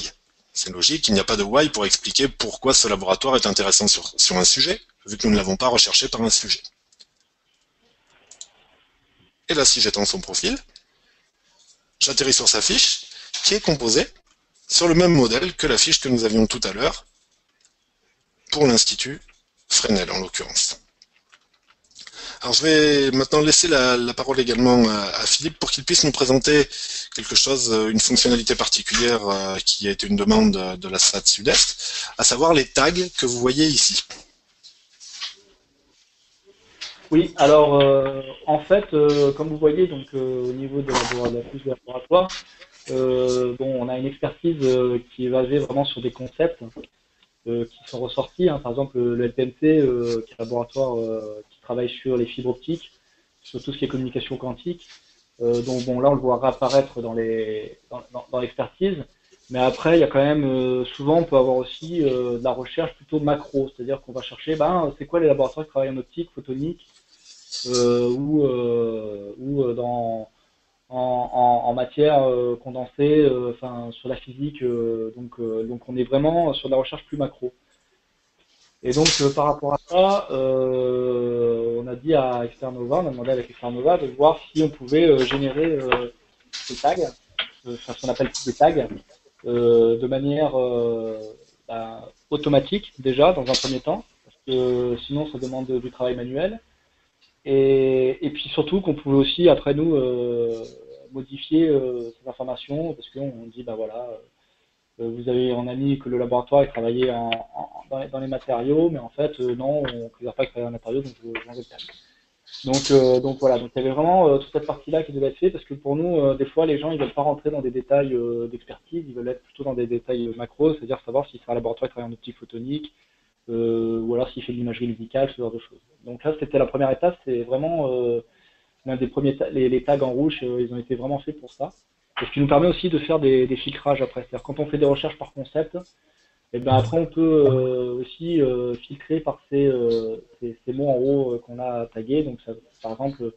C'est logique, il n'y a pas de why pour expliquer pourquoi ce laboratoire est intéressant sur un sujet, vu que nous ne l'avons pas recherché par un sujet. Et là, si j'étends son profil, j'atterris sur sa fiche, qui est composée sur le même modèle que la fiche que nous avions tout à l'heure, pour l'Institut Fresnel en l'occurrence. Alors je vais maintenant laisser la parole également à Philippe pour qu'il puisse nous présenter quelque chose, une fonctionnalité particulière qui a été une demande de la SAT Sud-Est, à savoir les tags que vous voyez ici. Oui, alors en fait, comme vous voyez, donc au niveau de la fiche de laboratoire, bon, on a une expertise qui est basée vraiment sur des concepts qui sont ressortis, hein. Par exemple, le LPMC, qui est un laboratoire qui travaille sur les fibres optiques, sur tout ce qui est communication quantique. Donc bon, là, on le voit réapparaître dans l'expertise. Mais après, il y a quand même, souvent, on peut avoir aussi de la recherche plutôt macro, c'est-à-dire qu'on va chercher, ben, c'est quoi les laboratoires qui travaillent en optique, photonique, ou en matière condensée, enfin sur la physique. Donc on est vraiment sur de la recherche plus macro. Et donc par rapport à ça, on a dit à Externova, on a demandé avec Externova de voir si on pouvait générer ces tags, enfin, ce qu'on appelle des tags, de manière automatique déjà dans un premier temps, parce que sinon ça demande du travail manuel. Et puis surtout qu'on pouvait aussi, après nous, modifier ces informations, parce qu'on dit, bah voilà, on a mis que le laboratoire est travaillé dans les matériaux, mais en fait, non, on ne considère pas qu'il travaille dans les matériaux, donc je change le tag. Donc voilà, donc il y avait vraiment toute cette partie-là qui devait être faite, parce que pour nous, des fois, les gens, ils veulent pas rentrer dans des détails d'expertise, ils veulent être plutôt dans des détails macro, c'est-à-dire savoir si c'est un laboratoire qui travaille en optique photonique, ou alors s'il fait de l'imagerie médicale, ce genre de choses. Donc là, c'était la première étape, c'est vraiment l'un des premiers les tags en rouge, ils ont été vraiment faits pour ça. Et ce qui nous permet aussi de faire des filtrages après. C'est-à-dire quand on fait des recherches par concept, et ben après on peut aussi filtrer par ces mots en haut qu'on a tagués. Donc ça, par exemple,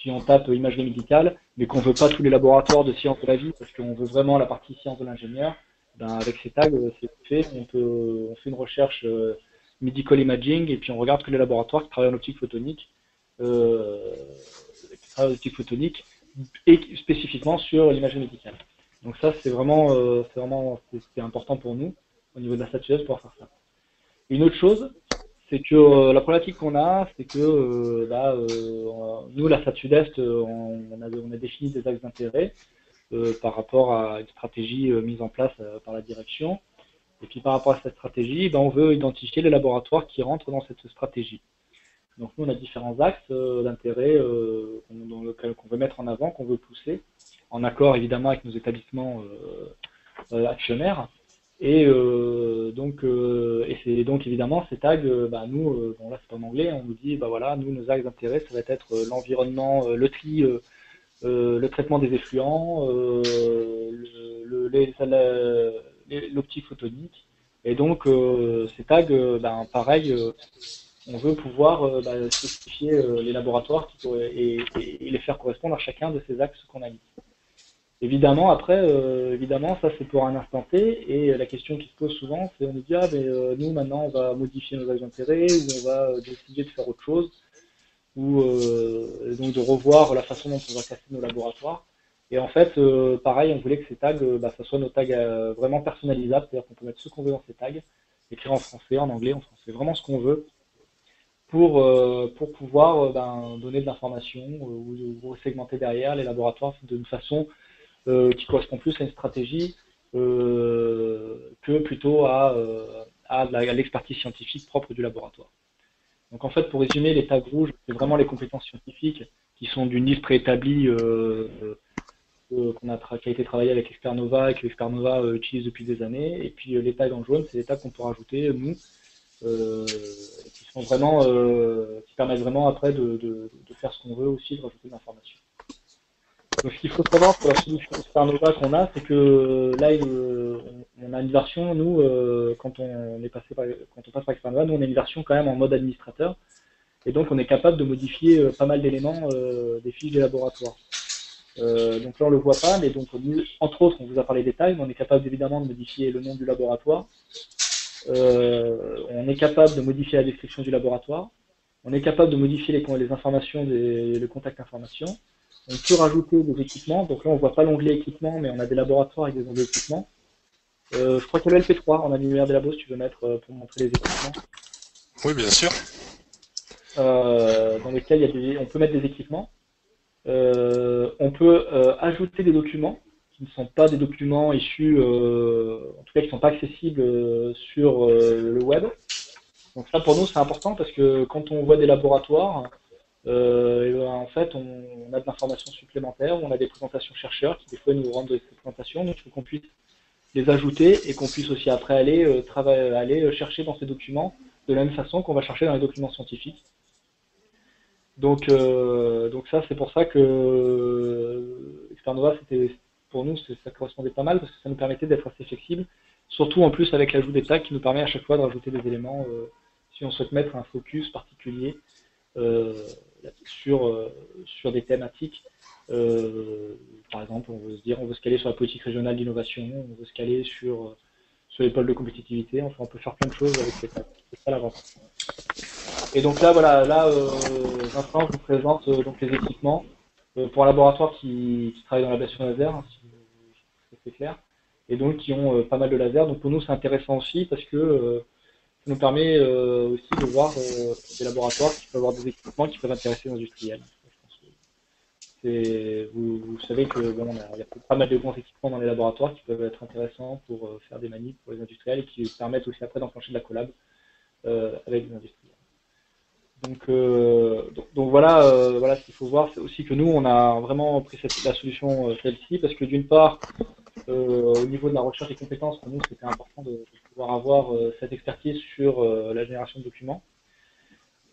si on tape imagerie médicale, mais qu'on veut pas tous les laboratoires de sciences de la vie, parce qu'on veut vraiment la partie sciences de l'ingénieur, ben avec ces tags, c'est fait. On fait une recherche medical imaging et puis on regarde que les laboratoires qui travaillent en optique photonique, et spécifiquement sur l'imagerie médicale. Donc ça, c'est important pour nous au niveau de la SAT Sud-Est de pouvoir faire ça. Et une autre chose, c'est que la problématique qu'on a, c'est que nous, la SAT Sud-Est, on a défini des axes d'intérêt par rapport à une stratégie mise en place par la direction. Et puis par rapport à cette stratégie, ben, on veut identifier les laboratoires qui rentrent dans cette stratégie. Donc nous, on a différents axes d'intérêt dans lequel qu'on veut mettre en avant, qu'on veut pousser, en accord évidemment avec nos établissements actionnaires. Et c'est donc évidemment ces tags, nous, bon là c'est en anglais, on nous dit, bah voilà, nous nos axes d'intérêt, ça va être l'environnement, le tri, le traitement des effluents, l'optique photonique. Et donc ces tags, pareil, on veut pouvoir spécifier les laboratoires et les faire correspondre à chacun de ces axes qu'on a mis. Évidemment, après, évidemment, ça c'est pour un instant T, et la question qui se pose souvent, c'est on nous dit, ah, mais nous maintenant on va modifier nos axes d'intérêt, ou on va décider de faire autre chose, ou donc de revoir la façon dont on va classer nos laboratoires. Et en fait, pareil, on voulait que ces tags, ça soit nos tags vraiment personnalisables, c'est-à-dire qu'on peut mettre ce qu'on veut dans ces tags, écrire en français, en anglais, en français, vraiment ce qu'on veut, pour pouvoir donner de l'information ou segmenter derrière les laboratoires d'une façon qui correspond plus à une stratégie que plutôt à l'expertise scientifique propre du laboratoire. Donc en fait, pour résumer, les tags rouges, c'est vraiment les compétences scientifiques qui sont d'une liste préétablie qui a été travaillée avec Expernova et que Expernova utilise depuis des années. Et puis les tags en jaune, c'est les tags qu'on peut rajouter, nous, qui sont vraiment, qui permettent vraiment après de faire ce qu'on veut aussi, de rajouter de l'information. Donc ce qu'il faut savoir pour la solution Expernova qu'on a, c'est que là, on a une version, nous, quand on passe par Expernova, nous on a une version quand même en mode administrateur, et donc on est capable de modifier pas mal d'éléments des fiches des laboratoires. Donc là on le voit pas, mais donc entre autres, on vous a parlé des tailles, mais on est capable évidemment de modifier le nom du laboratoire. On est capable de modifier la description du laboratoire. On est capable de modifier les informations, le contact information. On peut rajouter des équipements. Donc là, on voit pas l'onglet équipement, mais on a des laboratoires avec des onglets équipements. Je crois qu'il y a le LP3 en annuaire des labos, si tu veux mettre pour montrer les équipements. Oui, bien sûr. Dans lesquels on peut mettre des équipements. On peut ajouter des documents qui ne sont pas des documents issus, en tout cas qui ne sont pas accessibles sur le web. Donc ça pour nous c'est important parce que quand on voit des laboratoires, en fait on a de l'information supplémentaire, on a des présentations chercheurs qui des fois nous rendent ces présentations, donc il faut qu'on puisse les ajouter et qu'on puisse aussi après aller chercher dans ces documents de la même façon qu'on va chercher dans les documents scientifiques. Donc ça c'est pour ça que Expernova pour nous ça correspondait pas mal parce que ça nous permettait d'être assez flexible, surtout en plus avec l'ajout des tags qui nous permet à chaque fois de rajouter des éléments si on souhaite mettre un focus particulier sur des thématiques. Par exemple, on veut se caler sur la politique régionale d'innovation, on veut se caler sur les pôles de compétitivité, enfin on peut faire plein de choses avec ces tags. C'est ça l'avantage. Et donc là, voilà, Vincent, je vous présente donc les équipements pour un laboratoire qui travaille dans l'ablation laser, si c'est clair, et donc qui ont pas mal de lasers. Donc pour nous, c'est intéressant aussi parce que ça nous permet aussi de voir des laboratoires qui peuvent avoir des équipements qui peuvent intéresser les industriels. Vous savez que bon, il y a pas mal de grands équipements dans les laboratoires qui peuvent être intéressants pour faire des manips pour les industriels et qui permettent aussi après d'enclencher de la collab avec les industriels. Donc voilà ce qu'il faut voir, c'est aussi que nous on a vraiment pris la solution celle-ci parce que d'une part au niveau de la recherche des compétences pour nous c'était important de pouvoir avoir cette expertise sur la génération de documents,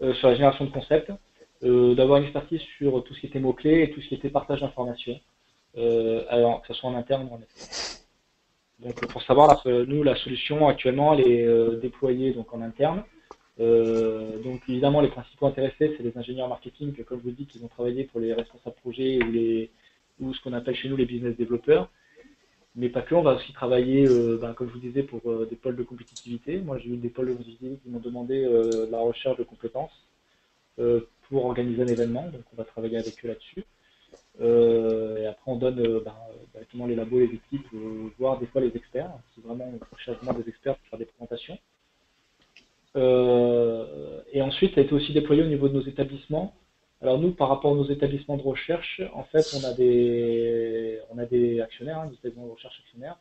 sur la génération de concepts, d'avoir une expertise sur tout ce qui était mots-clés et tout ce qui était partage d'informations, alors que ce soit en interne ou en externe. Donc pour savoir, nous la solution actuellement elle est déployée donc en interne. Donc évidemment les principaux intéressés c'est les ingénieurs marketing comme je vous dis qui vont travailler pour les responsables projets ou ce qu'on appelle chez nous les business développeurs, mais pas que, on va aussi travailler comme je vous disais pour des pôles de compétitivité. Moi j'ai eu des pôles de compétitivité qui m'ont demandé de la recherche de compétences pour organiser un événement, donc on va travailler avec eux là-dessus. Et après on donne directement les labos, les équipes, voire des fois les experts, si vraiment on cherche vraiment des experts pour faire des présentations. Et ensuite, ça a été aussi déployé au niveau de nos établissements. Alors nous, par rapport à nos établissements de recherche, en fait, on a des actionnaires, des établissements de recherche actionnaires.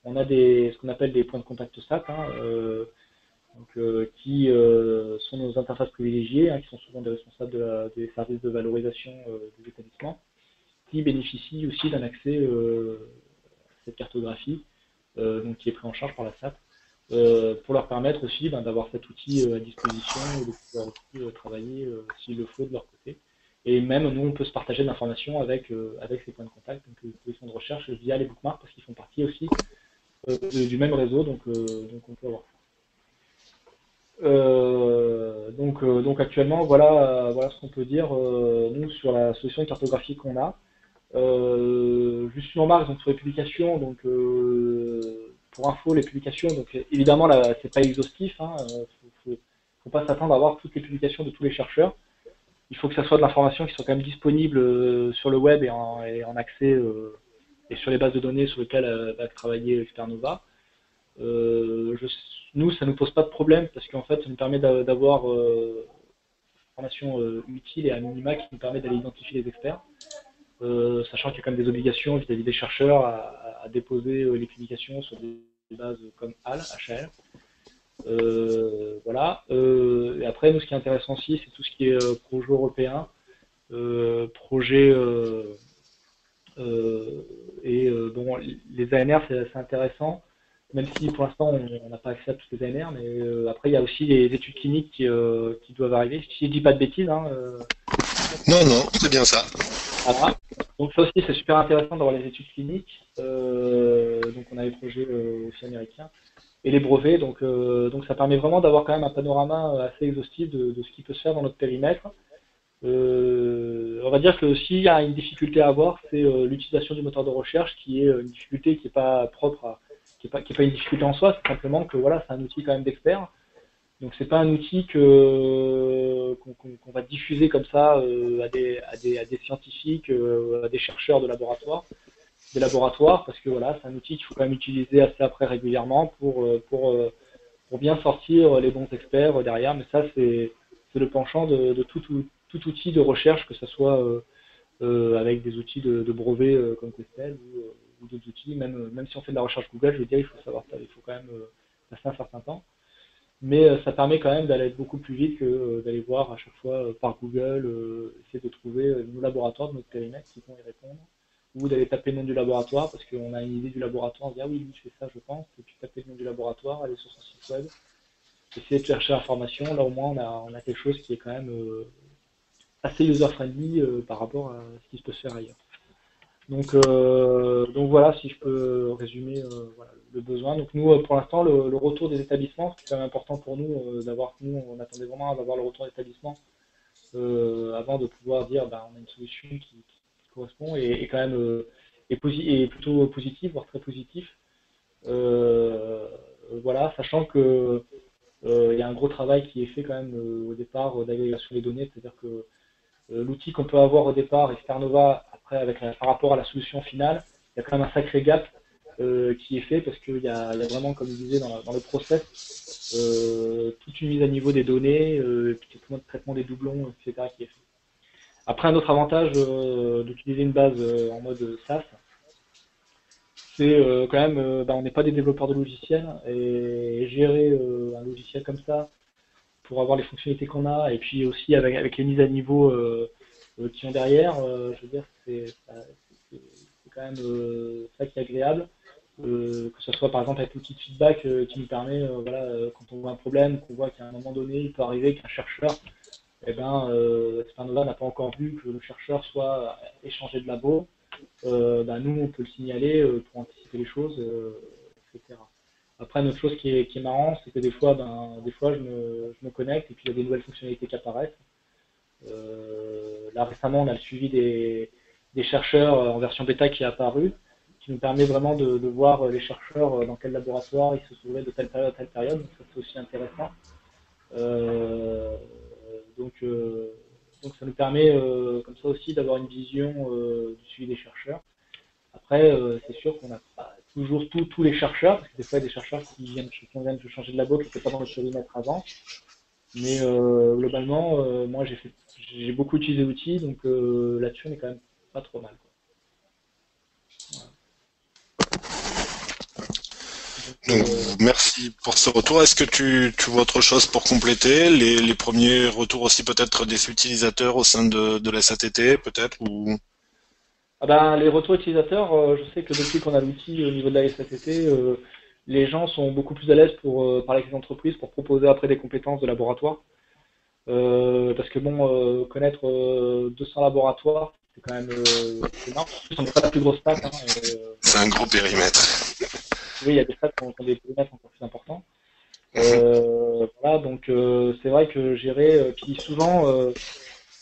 On a ce qu'on appelle des points de contact SAT, donc, qui sont nos interfaces privilégiées, hein, qui sont souvent des responsables des services de valorisation des établissements, qui bénéficient aussi d'un accès à cette cartographie, donc qui est pris en charge par la SAP, pour leur permettre aussi d'avoir cet outil à disposition et de pouvoir aussi travailler s'il le faut de leur côté. Et même nous, on peut se partager de l'information avec ces points de contact, donc solutions de recherche via les bookmarks, parce qu'ils font partie aussi du même réseau, donc on peut avoir ça. Donc actuellement, voilà ce qu'on peut dire nous sur la solution de cartographie qu'on a. Juste une remarque donc, sur les publications. Donc, pour info, les publications, donc évidemment là, c'est pas exhaustif. Hein, faut pas s'attendre à avoir toutes les publications de tous les chercheurs. Il faut que ça soit de l'information qui soit quand même disponible sur le web et en accès et sur les bases de données sur lesquelles va travailler Expernova. Nous, ça nous pose pas de problème parce qu'en fait, ça nous permet d'avoir information utile et à minima qui nous permet d'aller identifier les experts. Sachant qu'il y a quand même des obligations vis-à-vis des chercheurs à déposer les publications sur des bases comme HAL. Voilà. Et après, nous, ce qui est intéressant aussi, c'est tout ce qui est projet européen, projet bon, les ANR, c'est intéressant, même si pour l'instant, on n'a pas accès à toutes les ANR, mais après, il y a aussi les études cliniques qui doivent arriver. Si je dis pas de bêtises, hein, Non, non, c'est bien ça. voilà. Donc ça aussi, c'est super intéressant d'avoir les études cliniques. Donc on a les projets aussi américains et les brevets. Donc ça permet vraiment d'avoir quand même un panorama assez exhaustif de ce qui peut se faire dans notre périmètre. On va dire que s'il y a une difficulté à avoir, c'est l'utilisation du moteur de recherche, qui est une difficulté qui n'est pas propre qui est pas une difficulté en soi. C'est simplement que voilà, c'est un outil quand même d'expert. Donc c'est pas un outil qu'on va diffuser comme ça à des scientifiques, à des chercheurs de des laboratoires, parce que voilà, c'est un outil qu'il faut quand même utiliser assez après régulièrement pour bien sortir les bons experts derrière. Mais ça, c'est le penchant de tout outil de recherche, que ce soit avec des outils de brevet comme Questel ou d'autres outils. Même si on fait de la recherche Google, je veux dire, il faut quand même passer un certain temps. Mais ça permet quand même d'aller beaucoup plus vite que d'aller voir à chaque fois par Google, essayer de trouver nos laboratoires de notre périmètre qui vont y répondre, ou d'aller taper le nom du laboratoire parce qu'on a une idée du laboratoire, on se dit ah oui, lui je fais ça, je pense, et puis taper le nom du laboratoire, aller sur son site web, essayer de chercher l'information. Là au moins on a quelque chose qui est quand même assez user-friendly par rapport à ce qui peut se faire ailleurs. Donc voilà, si je peux résumer voilà, le besoin. Donc nous, pour l'instant, le retour des établissements, c'est quand même important pour nous nous, on attendait vraiment d'avoir le retour des établissements avant de pouvoir dire, on a une solution qui correspond et quand même est plutôt positive, voire très positif. Voilà, sachant que il y a un gros travail qui est fait quand même au départ d'agrégation des données, c'est-à-dire que l'outil qu'on peut avoir au départ, Expernova, après par rapport à la solution finale, il y a quand même un sacré gap qui est fait parce qu'il y a vraiment, comme je disais, dans le process, toute une mise à niveau des données, puis tout le traitement des doublons, etc. qui est fait. Après, un autre avantage d'utiliser une base en mode SaaS, c'est quand même, on n'est pas des développeurs de logiciels et gérer un logiciel comme ça pour avoir les fonctionnalités qu'on a et puis aussi avec les mises à niveau qui ont derrière, je veux dire, c'est quand même ça qui est agréable. Que ce soit par exemple avec l'outil de feedback qui nous permet, voilà, quand on voit un problème, qu'on voit qu'à un moment donné, il peut arriver qu'un chercheur, Expernova n'a pas encore vu que le chercheur soit échangé de labo. Nous, on peut le signaler pour anticiper les choses, etc. Après, une autre chose qui est marrant, c'est que des fois, je me connecte et puis il y a des nouvelles fonctionnalités qui apparaissent. Là, récemment, on a le suivi des chercheurs en version bêta qui est apparu, qui nous permet vraiment de voir les chercheurs dans quel laboratoire ils se trouvaient de telle période à telle période. Donc, ça, c'est aussi intéressant. Euh, donc, euh, donc, ça nous permet comme ça aussi d'avoir une vision du suivi des chercheurs. Après, c'est sûr qu'on n'a pas toujours tous les chercheurs, parce que des fois, il y a des chercheurs qui viennent de changer de labo, qui n'étaient pas dans le périmètre avant. Mais globalement, moi, j'ai beaucoup utilisé l'outil, donc là-dessus, on est quand même pas trop mal, quoi. Voilà. Donc, merci pour ce retour. Est-ce que tu vois autre chose pour compléter les premiers retours aussi peut-être des utilisateurs au sein de la SATT, peut-être ou... Ah ben, les retours utilisateurs, je sais que depuis qu'on a l'outil au niveau de la SATT, les gens sont beaucoup plus à l'aise pour parler avec les entreprises, pour proposer après des compétences de laboratoire. Parce que bon, connaître 200 laboratoires, c'est quand même énorme. En plus, on n'est pas la plus grosse stack, hein, C'est un gros périmètre. oui, il y a des stacks qui ont des périmètres encore plus importants. Mhm. Voilà, donc c'est vrai que gérer, puis souvent,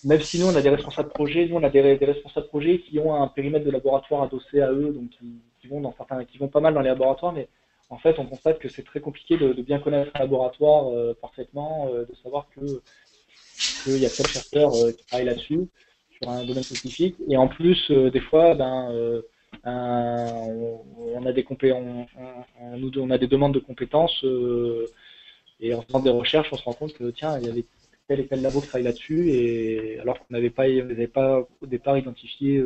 même si nous on a des responsables projets, nous on a des responsables projets qui ont un périmètre de laboratoire adossé à eux, donc qui vont dans certains, qui vont pas mal dans les laboratoires, mais en fait on constate que c'est très compliqué de bien connaître un laboratoire parfaitement, de savoir qu'il y a tel chercheur qui travaille là-dessus, sur un domaine spécifique, et en plus des fois, on a des on a des demandes de compétences. Et en faisant des recherches, on se rend compte que tiens, il y avait tel et tel labo qui travaille là-dessus, et alors qu'on on les avait pas au départ identifiés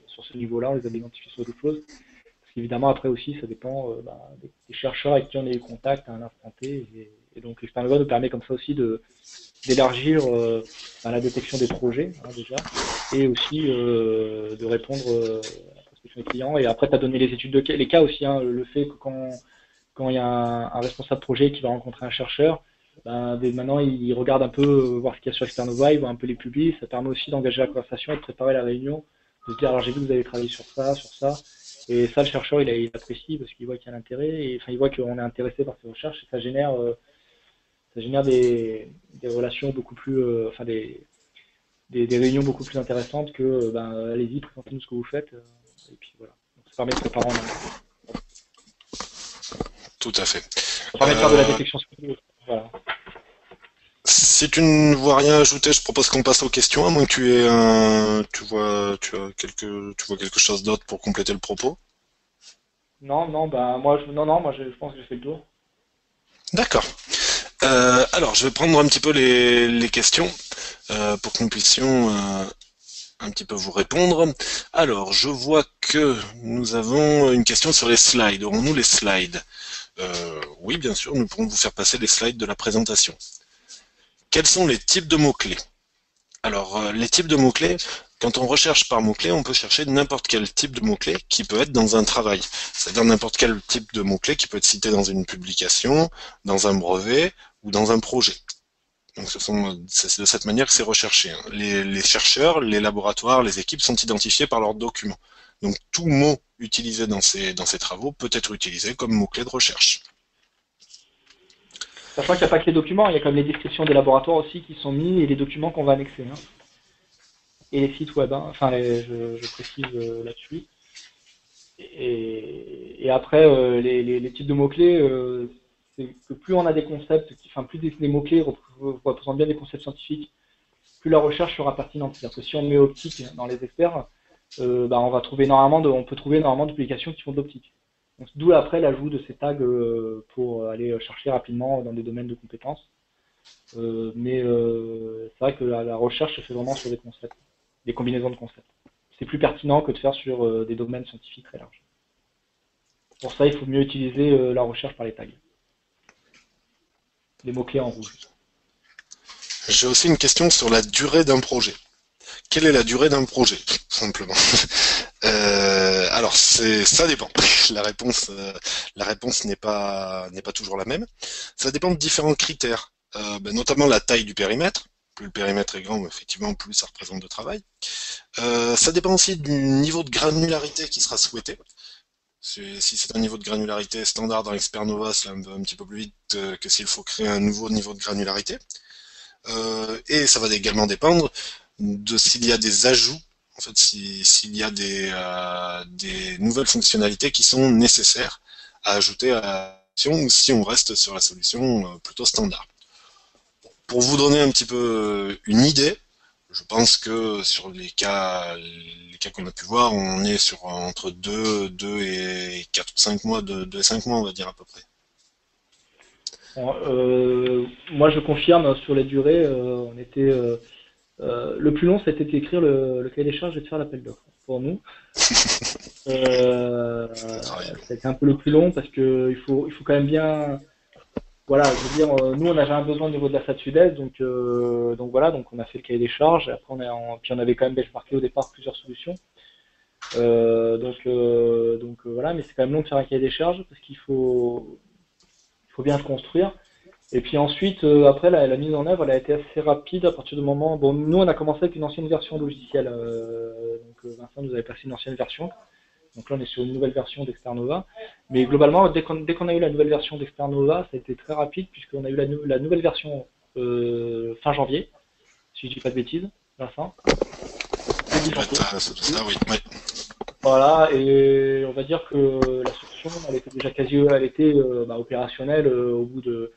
sur ce niveau-là, on les avait identifiés sur d'autres choses. Parce qu'évidemment, après aussi, ça dépend des chercheurs avec qui on a eu contact à un instant T. Et donc, l'expérience nous permet comme ça aussi d'élargir la détection des projets, hein, déjà, et aussi de répondre à la prospection des clients. Et après, tu as donné les études de cas, les cas aussi, hein, le fait que quand il y a un responsable projet qui va rencontrer un chercheur, ben, dès maintenant, il regarde un peu, voir ce qu'il y a sur Externova, il voit un peu les publis, ça permet aussi d'engager la conversation et de préparer la réunion, de se dire, alors j'ai vu que vous avez travaillé sur ça, sur ça, et ça, le chercheur, il apprécie parce qu'il voit qu'il y a l'intérêt, et enfin, il voit qu'on est intéressé par ces recherches, et ça génère des relations beaucoup plus, enfin, des réunions beaucoup plus intéressantes que, ben, allez-y, présentez-nous ce que vous faites, et puis voilà. Donc, ça permet de préparer en amont. Tout à fait. Ça permet de faire de la détection spontanée. Voilà. Si tu ne vois rien ajouter, je propose qu'on passe aux questions, à moins que tu aies tu vois quelque chose d'autre pour compléter le propos. Non, non, bah moi, non, moi, je pense que j'ai fait le tour. D'accord. Alors, je vais prendre un petit peu les questions pour que nous puissions un petit peu vous répondre. Alors, je vois que nous avons une question sur les slides. Aurons-nous les slides? Oui, bien sûr, nous pourrons vous faire passer les slides de la présentation. Quels sont les types de mots-clés? Alors, les types de mots-clés, quand on recherche par mots-clés, on peut chercher n'importe quel type de mots-clés qui peut être dans un travail. C'est-à-dire n'importe quel type de mots-clés qui peut être cité dans une publication, dans un brevet ou dans un projet. Donc c'est de cette manière que c'est recherché. Les chercheurs, les laboratoires, les équipes sont identifiés par leurs documents. Donc tout mot utilisé dans ces travaux peut être utilisé comme mot-clé de recherche. Sachant qu'il n'y a pas que les documents, il y a quand même les descriptions des laboratoires aussi qui sont mis et les documents qu'on va annexer, hein. Et les sites web, hein. Enfin, je précise là-dessus. Et après, les types de mots-clés, c'est que plus on a des concepts, enfin, plus des mots-clés représentent bien des concepts scientifiques, plus la recherche sera pertinente. C'est-à-dire que si on met optique dans les experts, on va trouver on peut trouver énormément de publications qui font de l'optique. D'où après l'ajout de ces tags pour aller chercher rapidement dans des domaines de compétences. C'est vrai que la recherche se fait vraiment sur des concepts, des combinaisons de concepts. C'est plus pertinent que de faire sur des domaines scientifiques très larges. Pour ça, il faut mieux utiliser la recherche par les tags, les mots-clés en rouge. J'ai aussi une question sur la durée d'un projet. Quelle est la durée d'un projet, tout simplement? Alors ça dépend. La réponse n'est pas toujours la même. Ça dépend de différents critères, notamment la taille du périmètre. Plus le périmètre est grand, effectivement, plus ça représente de travail. Ça dépend aussi du niveau de granularité qui sera souhaité. Si c'est un niveau de granularité standard dans Expernova, ça va un petit peu plus vite que s'il faut créer un nouveau niveau de granularité. Et ça va également dépendre de s'il y a des ajouts, en fait, s'il y a des nouvelles fonctionnalités qui sont nécessaires à ajouter à la solution ou si on reste sur la solution plutôt standard. Pour vous donner un petit peu une idée, je pense que sur les cas qu'on a pu voir, on est sur entre 2 et 4 ou 5 mois, 2 et 5 mois, on va dire à peu près. Bon, moi, je confirme sur les durées, le plus long, c'était d'écrire le cahier des charges et de faire l'appel d'offres. pour nous. C'est travail. Ça a été un peu le plus long parce que il faut quand même bien. Voilà, je veux dire, nous on avait un besoin au niveau de la SAT Sud-Est, donc voilà, donc on a fait le cahier des charges. Et après puis on avait quand même benchmarké au départ plusieurs solutions. Voilà, mais c'est quand même long de faire un cahier des charges parce qu'il faut bien le construire. Et puis ensuite, après, la mise en œuvre, elle a été assez rapide à partir du moment. Bon, nous, on a commencé avec une ancienne version logicielle. Vincent nous avait passé une ancienne version. Donc là, on est sur une nouvelle version d'Externova. Mais globalement, dès qu'on a eu la nouvelle version d'Externova, ça a été très rapide puisqu'on a eu la nouvelle version fin janvier, si je dis pas de bêtises, Vincent. Début janvier. Ça, oui. Ouais. Voilà, et on va dire que la solution, elle était déjà elle était opérationnelle au bout de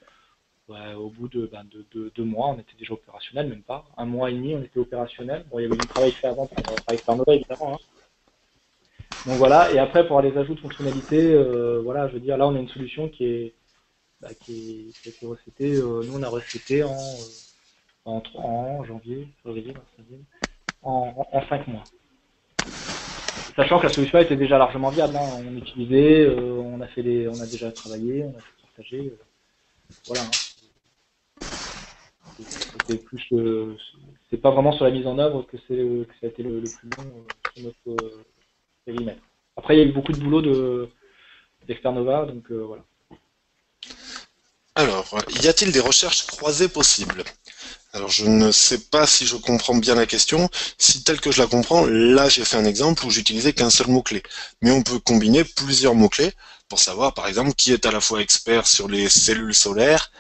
2 mois, on était déjà opérationnel, même pas. 1 mois et demi, on était opérationnel. Bon, il y avait du travail fait avant par Externova, évidemment, hein. Donc voilà, et après, pour les ajouts de fonctionnalités, voilà, je veux dire, là, on a une solution qui a été recétée. Nous, on a recété en janvier, février, mars, avril, en 5 mois. Sachant que la solution était déjà largement viable, hein. On utilisait, on a déjà travaillé, on a fait partager, voilà, hein. C'est pas vraiment sur la mise en œuvre que ça a été le plus long sur notre périmètre. Après, il y a eu beaucoup de boulot d'Externova, donc voilà. Alors, y a-t-il des recherches croisées possibles? Alors, je ne sais pas si je comprends bien la question. Si tel que je la comprends, là, j'ai fait un exemple où j'utilisais qu'un seul mot-clé. Mais on peut combiner plusieurs mots-clés pour savoir, par exemple, qui est à la fois expert sur les cellules solaires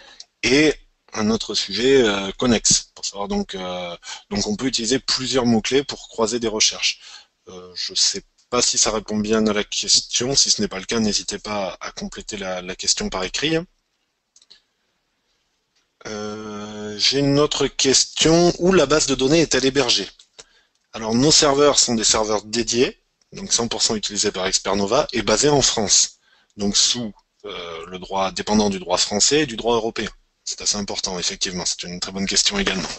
et un autre sujet connexe. Pour savoir donc on peut utiliser plusieurs mots-clés pour croiser des recherches. Je sais pas si ça répond bien à la question. Si ce n'est pas le cas, n'hésitez pas à compléter la question par écrit. J'ai une autre question. Où la base de données est-elle hébergée? Alors, nos serveurs sont des serveurs dédiés, donc 100% utilisés par Expernova, et basés en France, donc sous le droit dépendant du droit français et du droit européen. C'est assez important, effectivement. C'est une très bonne question également.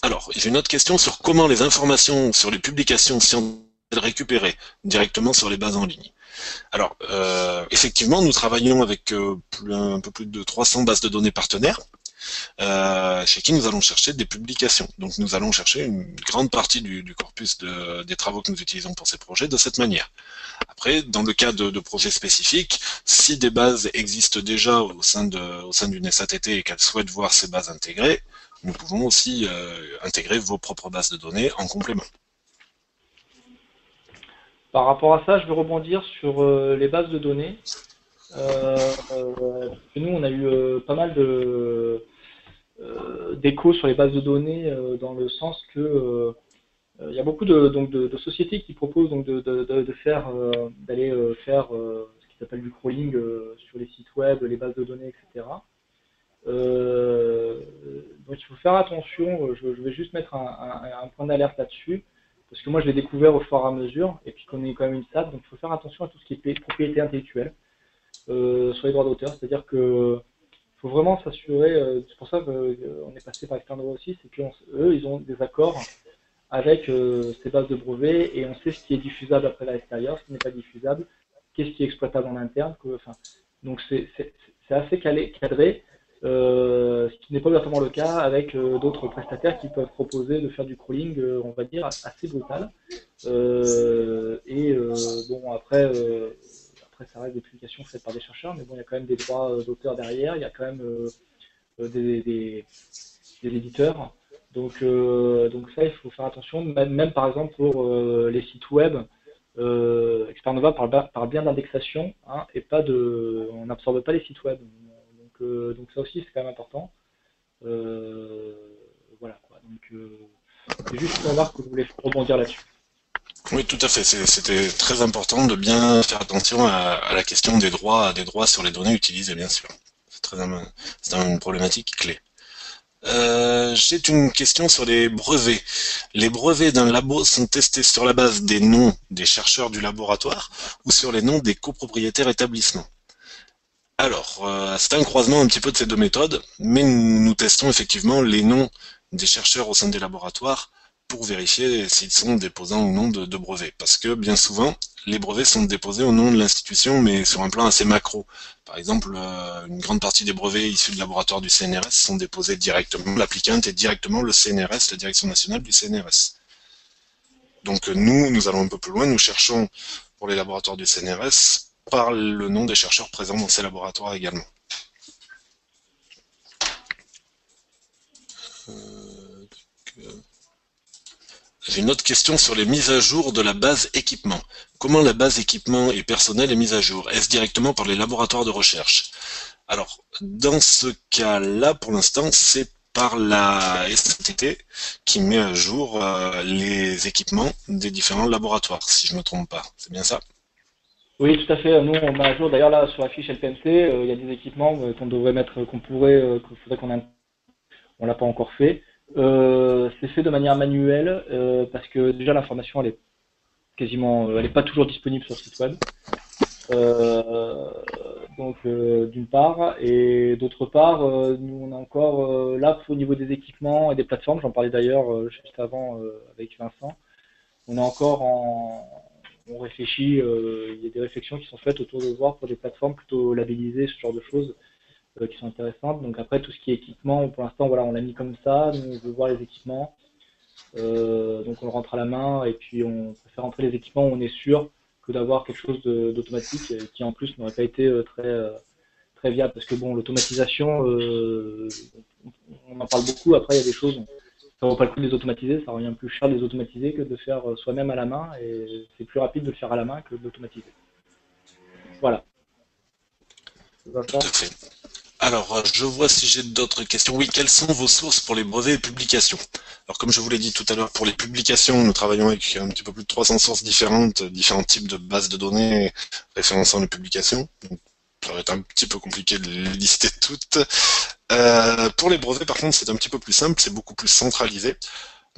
Alors, j'ai une autre question sur comment les informations sur les publications sont récupérées directement sur les bases en ligne. Alors, effectivement, nous travaillons avec un peu plus de 300 bases de données partenaires, chez qui nous allons chercher des publications. Donc, nous allons chercher une grande partie du corpus des travaux que nous utilisons pour ces projets de cette manière. Après, dans le cas de projets spécifiques, si des bases existent déjà au sein d'une SATT et qu'elles souhaitent voir ces bases intégrées, nous pouvons aussi intégrer vos propres bases de données en complément. Par rapport à ça, je vais rebondir sur les bases de données. Nous, on a eu pas mal d'échos sur les bases de données dans le sens que il y a beaucoup de sociétés qui proposent donc d'aller faire ce qui s'appelle du crawling sur les sites web, les bases de données, etc. Donc il faut faire attention. Je vais juste mettre un point d'alerte là-dessus. Parce que moi, je l'ai découvert au fur et à mesure, et puis qu'on est quand même une SAT, donc il faut faire attention à tout ce qui est propriété intellectuelle sur les droits d'auteur. C'est-à-dire que faut vraiment s'assurer, c'est pour ça qu'on est passé par Externova aussi, c'est qu'eux, ils ont des accords avec ces bases de brevets, et on sait ce qui est diffusable après à l'extérieur, ce qui n'est pas diffusable, qu'est-ce qui est exploitable en interne. Donc c'est assez cadré. Ce qui n'est pas exactement le cas avec d'autres prestataires qui peuvent proposer de faire du crawling, on va dire, assez brutal. Bon, après, ça reste des publications faites par des chercheurs, mais bon, il y a quand même des droits d'auteur derrière, il y a quand même des éditeurs. Donc ça, il faut faire attention, même par exemple pour les sites web. Expernova parle bien d'indexation, hein, et on n'absorbe pas les sites web. Donc ça aussi, c'est quand même important. Voilà, quoi. Donc c'est juste pour voir que je voulais rebondir là-dessus. Oui, tout à fait. C'était très important de bien faire attention à la question des droits sur les données utilisées, bien sûr. C'est une problématique clé. J'ai une question sur les brevets. Les brevets d'un labo sont testés sur la base des noms des chercheurs du laboratoire ou sur les noms des copropriétaires établissements? Alors, c'est un croisement un petit peu de ces deux méthodes, mais nous testons effectivement les noms des chercheurs au sein des laboratoires pour vérifier s'ils sont déposants ou non de brevets. Parce que bien souvent, les brevets sont déposés au nom de l'institution, mais sur un plan assez macro. Par exemple, une grande partie des brevets issus de laboratoires du CNRS sont déposés directement, l'applicant est directement le CNRS, la Direction nationale du CNRS. Donc nous allons un peu plus loin, nous cherchons pour les laboratoires du CNRS par le nom des chercheurs présents dans ces laboratoires également. J'ai une autre question sur les mises à jour de la base équipement. Comment la base équipement et personnel est mise à jour? Est-ce directement par les laboratoires de recherche? Alors, dans ce cas-là, pour l'instant, c'est par la SNTT qui met à jour les équipements des différents laboratoires, si je ne me trompe pas. C'est bien ça? Oui, tout à fait. Nous, on met à jour. D'ailleurs, là, sur la fiche LPMC, il y a des équipements qu'on devrait mettre, qu'il faudrait on l'a pas encore fait. C'est fait de manière manuelle parce que déjà l'information elle est pas toujours disponible sur le site web. Euh, d'une part, et d'autre part, nous on a encore là au niveau des équipements et des plateformes, j'en parlais d'ailleurs juste avant avec Vincent, on est encore on réfléchit, il y a des réflexions qui sont faites autour de voir pour des plateformes plutôt labellisées, ce genre de choses qui sont intéressantes. Donc après tout ce qui est équipement, pour l'instant voilà, on l'a mis comme ça, nous on veut voir les équipements, donc on le rentre à la main et puis on préfère rentrer les équipements où on est sûr que d'avoir quelque chose d'automatique qui en plus n'aurait pas été très viable parce que bon l'automatisation on en parle beaucoup, après il y a des choses ça vaut pas le coup de les automatiser, ça revient plus cher de les automatiser que de faire soi-même à la main et c'est plus rapide de le faire à la main que de l'automatiser. Voilà. Tout à fait. Alors, je vois si j'ai d'autres questions. Oui, quelles sont vos sources pour les brevets et publications? Alors, comme je vous l'ai dit tout à l'heure, pour les publications, nous travaillons avec un petit peu plus de 300 sources différentes, différents types de bases de données référençant les publications. Donc, ça va être un petit peu compliqué de les lister toutes. Pour les brevets, par contre, c'est un petit peu plus simple, c'est beaucoup plus centralisé.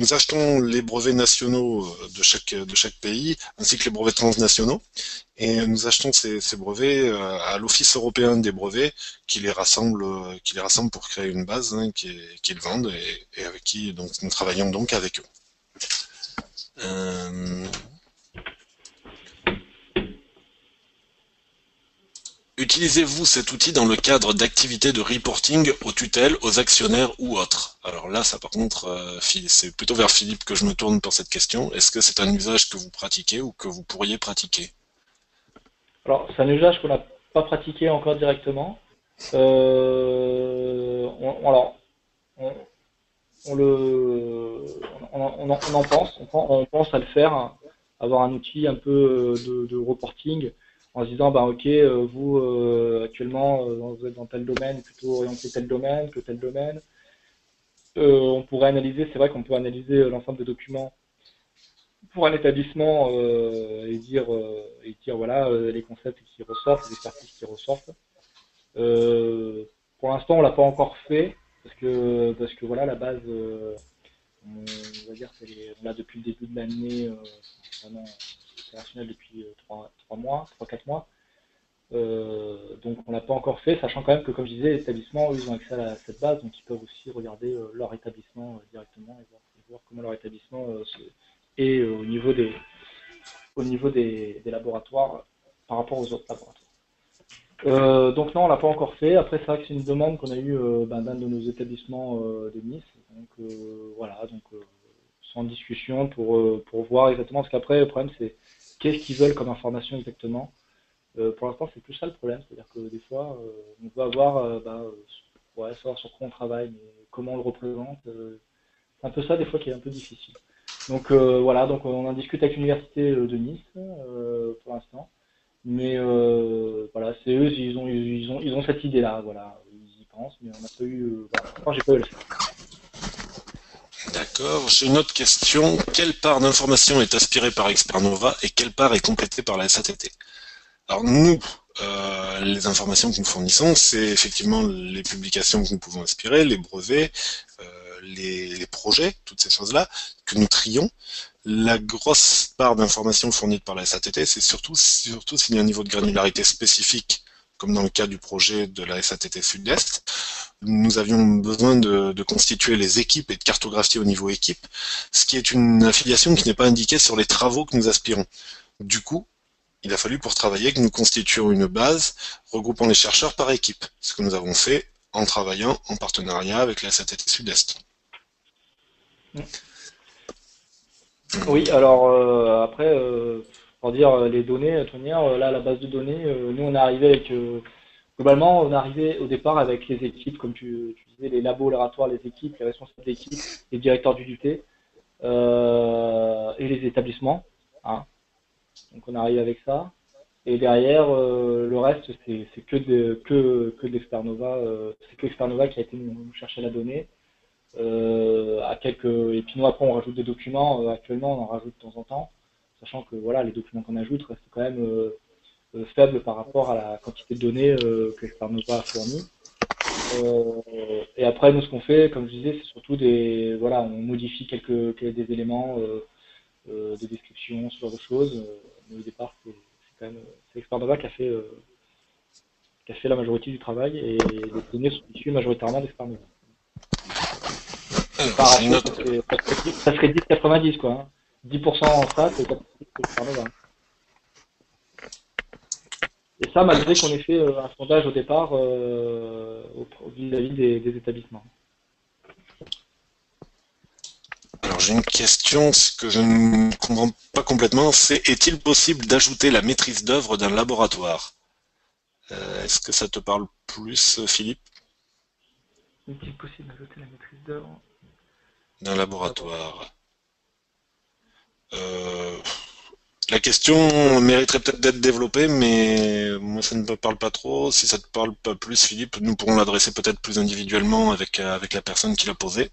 Nous achetons les brevets nationaux de chaque pays, ainsi que les brevets transnationaux, et nous achetons ces brevets à l'Office européen des brevets, qui les rassemble pour créer une base hein, qu'ils vendent et avec qui donc nous travaillons donc avec eux. Utilisez-vous cet outil dans le cadre d'activités de reporting aux tutelles, aux actionnaires ou autres? Alors là, ça par contre, c'est plutôt vers Philippe que je me tourne pour cette question. Est-ce que c'est un usage que vous pratiquez ou que vous pourriez pratiquer? Alors c'est un usage qu'on n'a pas pratiqué encore directement. Alors on, on en pense, on pense à le faire, hein, avoir un outil un peu de reporting en se disant, bah ok, vous actuellement vous êtes dans tel domaine, plutôt orienté tel domaine que tel domaine. On pourrait analyser, c'est vrai qu'on peut analyser l'ensemble des documents pour un établissement et dire voilà les concepts qui ressortent, les expertises qui ressortent. Pour l'instant, on l'a pas encore fait parce que voilà la base, on va dire on l'a depuis le début de l'année, vraiment opérationnel depuis 3 mois, 4 mois. Donc on l'a pas encore fait, sachant quand même que comme je disais, les établissements eux, ils ont accès à cette base, donc ils peuvent aussi regarder leur établissement directement et voir comment leur établissement est au niveau des laboratoires par rapport aux autres laboratoires. Donc non, on l'a pas encore fait. Après, c'est vrai que c'est une demande qu'on a eue d'un de nos établissements de Nice. Donc voilà, donc c'est en discussion pour voir exactement. Parce qu'après, le problème c'est qu'est-ce qu'ils veulent comme information exactement. Pour l'instant, c'est plus ça le problème, c'est-à-dire que des fois, on peut avoir, ouais, savoir sur quoi on travaille, mais comment on le représente. C'est un peu ça des fois qui est un peu difficile. Donc voilà, donc on en discute avec l'université de Nice pour l'instant. Mais voilà, c'est eux, ils ont cette idée-là, voilà, ils y pensent, mais on n'a pas eu, voilà, pour l'instant, j'ai pas eu le fait. D'accord. J'ai une autre question. Quelle part d'information est aspirée par Expernova et quelle part est complétée par la SATT? Alors nous, les informations que nous fournissons, c'est effectivement les publications que nous pouvons aspirer, les brevets, les projets, toutes ces choses-là, que nous trions. La grosse part d'informations fournies par la SATT, c'est surtout s'il y a un niveau de granularité spécifique, comme dans le cas du projet de la SATT Sud-Est. nous avions besoin de constituer les équipes et de cartographier au niveau équipe, ce qui est une affiliation qui n'est pas indiquée sur les travaux que nous aspirons. Du coup, il a fallu pour travailler que nous constituions une base regroupant les chercheurs par équipe, ce que nous avons fait en travaillant en partenariat avec la SATT Sud-Est. Oui, alors après, pour dire les données, à tenir, là, la base de données, nous on est arrivé avec, globalement, on est arrivé au départ avec les équipes, comme tu disais, les laboratoires, les équipes, les responsables d'équipe, les directeurs d'unité et les établissements. Hein. Donc on est arrivé avec ça. Et derrière, le reste, c'est que de l'Expernova. C'est que Expernova qui a été nous chercher la donnée. À quelques... Et puis nous, après, on rajoute des documents. Actuellement, on en rajoute de temps en temps, sachant que voilà, les documents qu'on ajoute restent quand même faibles par rapport à la quantité de données que Expernova a fournie. Et après, nous, ce qu'on fait, comme je disais, c'est surtout des... Voilà, on modifie des éléments de description, ce genre de choses. Mais au départ, c'est quand même c'est Expernova qui a fait la majorité du travail et les données sont issues majoritairement d'Expernova. Par Je ratio, note. ça serait 10-90 quoi. Hein. 10% en SAT et 90% Expernova. Et ça, malgré qu'on ait fait un sondage au départ vis-à-vis des établissements. Alors j'ai une question, ce que je ne comprends pas complètement, c'est est-il possible d'ajouter la maîtrise d'œuvre d'un laboratoire? Est-ce que ça te parle plus, Philippe, Est-il possible d'ajouter la maîtrise d'œuvre d'un d'un laboratoire? laboratoire? Euh, la question mériterait peut-être d'être développée, mais moi ça ne me parle pas trop. Si ça te parle pas plus, Philippe, nous pourrons l'adresser peut-être plus individuellement avec la personne qui l'a posé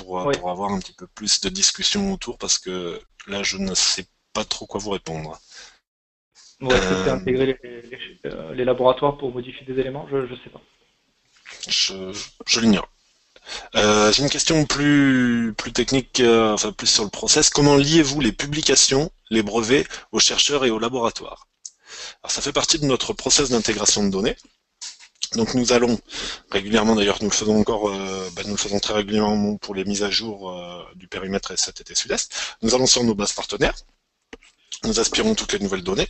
Oui, pour avoir un petit peu plus de discussion autour, parce que là je ne sais pas trop quoi vous répondre. ou est-ce que c'est Euh, intégrer les laboratoires pour modifier des éléments? Je sais pas. je l'ignore. J'ai une question plus technique, enfin plus sur le process. Comment liez-vous les publications, les brevets, aux chercheurs et aux laboratoires? Alors ça fait partie de notre process d'intégration de données. Donc nous allons régulièrement, d'ailleurs nous le faisons encore, nous le faisons très régulièrement pour les mises à jour du périmètre SATT Sud-Est. Nous allons sur nos bases partenaires, nous aspirons toutes les nouvelles données.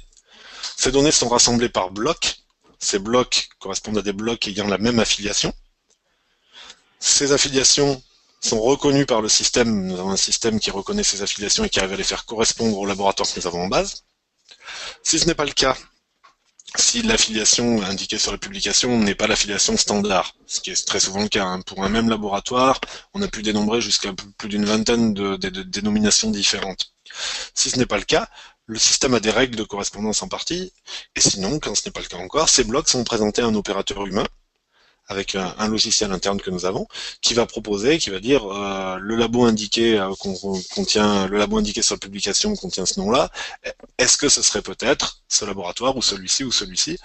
Ces données sont rassemblées par blocs. Ces blocs correspondent à des blocs ayant la même affiliation. Ces affiliations sont reconnues par le système. Nous avons un système qui reconnaît ces affiliations et qui arrive à les faire correspondre au laboratoire que nous avons en base. Si ce n'est pas le cas, si l'affiliation indiquée sur la publication n'est pas l'affiliation standard, ce qui est très souvent le cas, hein. Pour un même laboratoire, on a pu dénombrer jusqu'à plus d'une vingtaine de dénominations différentes. Si ce n'est pas le cas, le système a des règles de correspondance en partie, et sinon, quand ce n'est pas le cas encore, ces blocs sont présentés à un opérateur humain avec un logiciel interne que nous avons, qui va proposer, qui va dire le labo indiqué contient le labo indiqué sur la publication contient ce nom-là. Est-ce que ce serait peut-être ce laboratoire ou celui-ci ou celui-ci?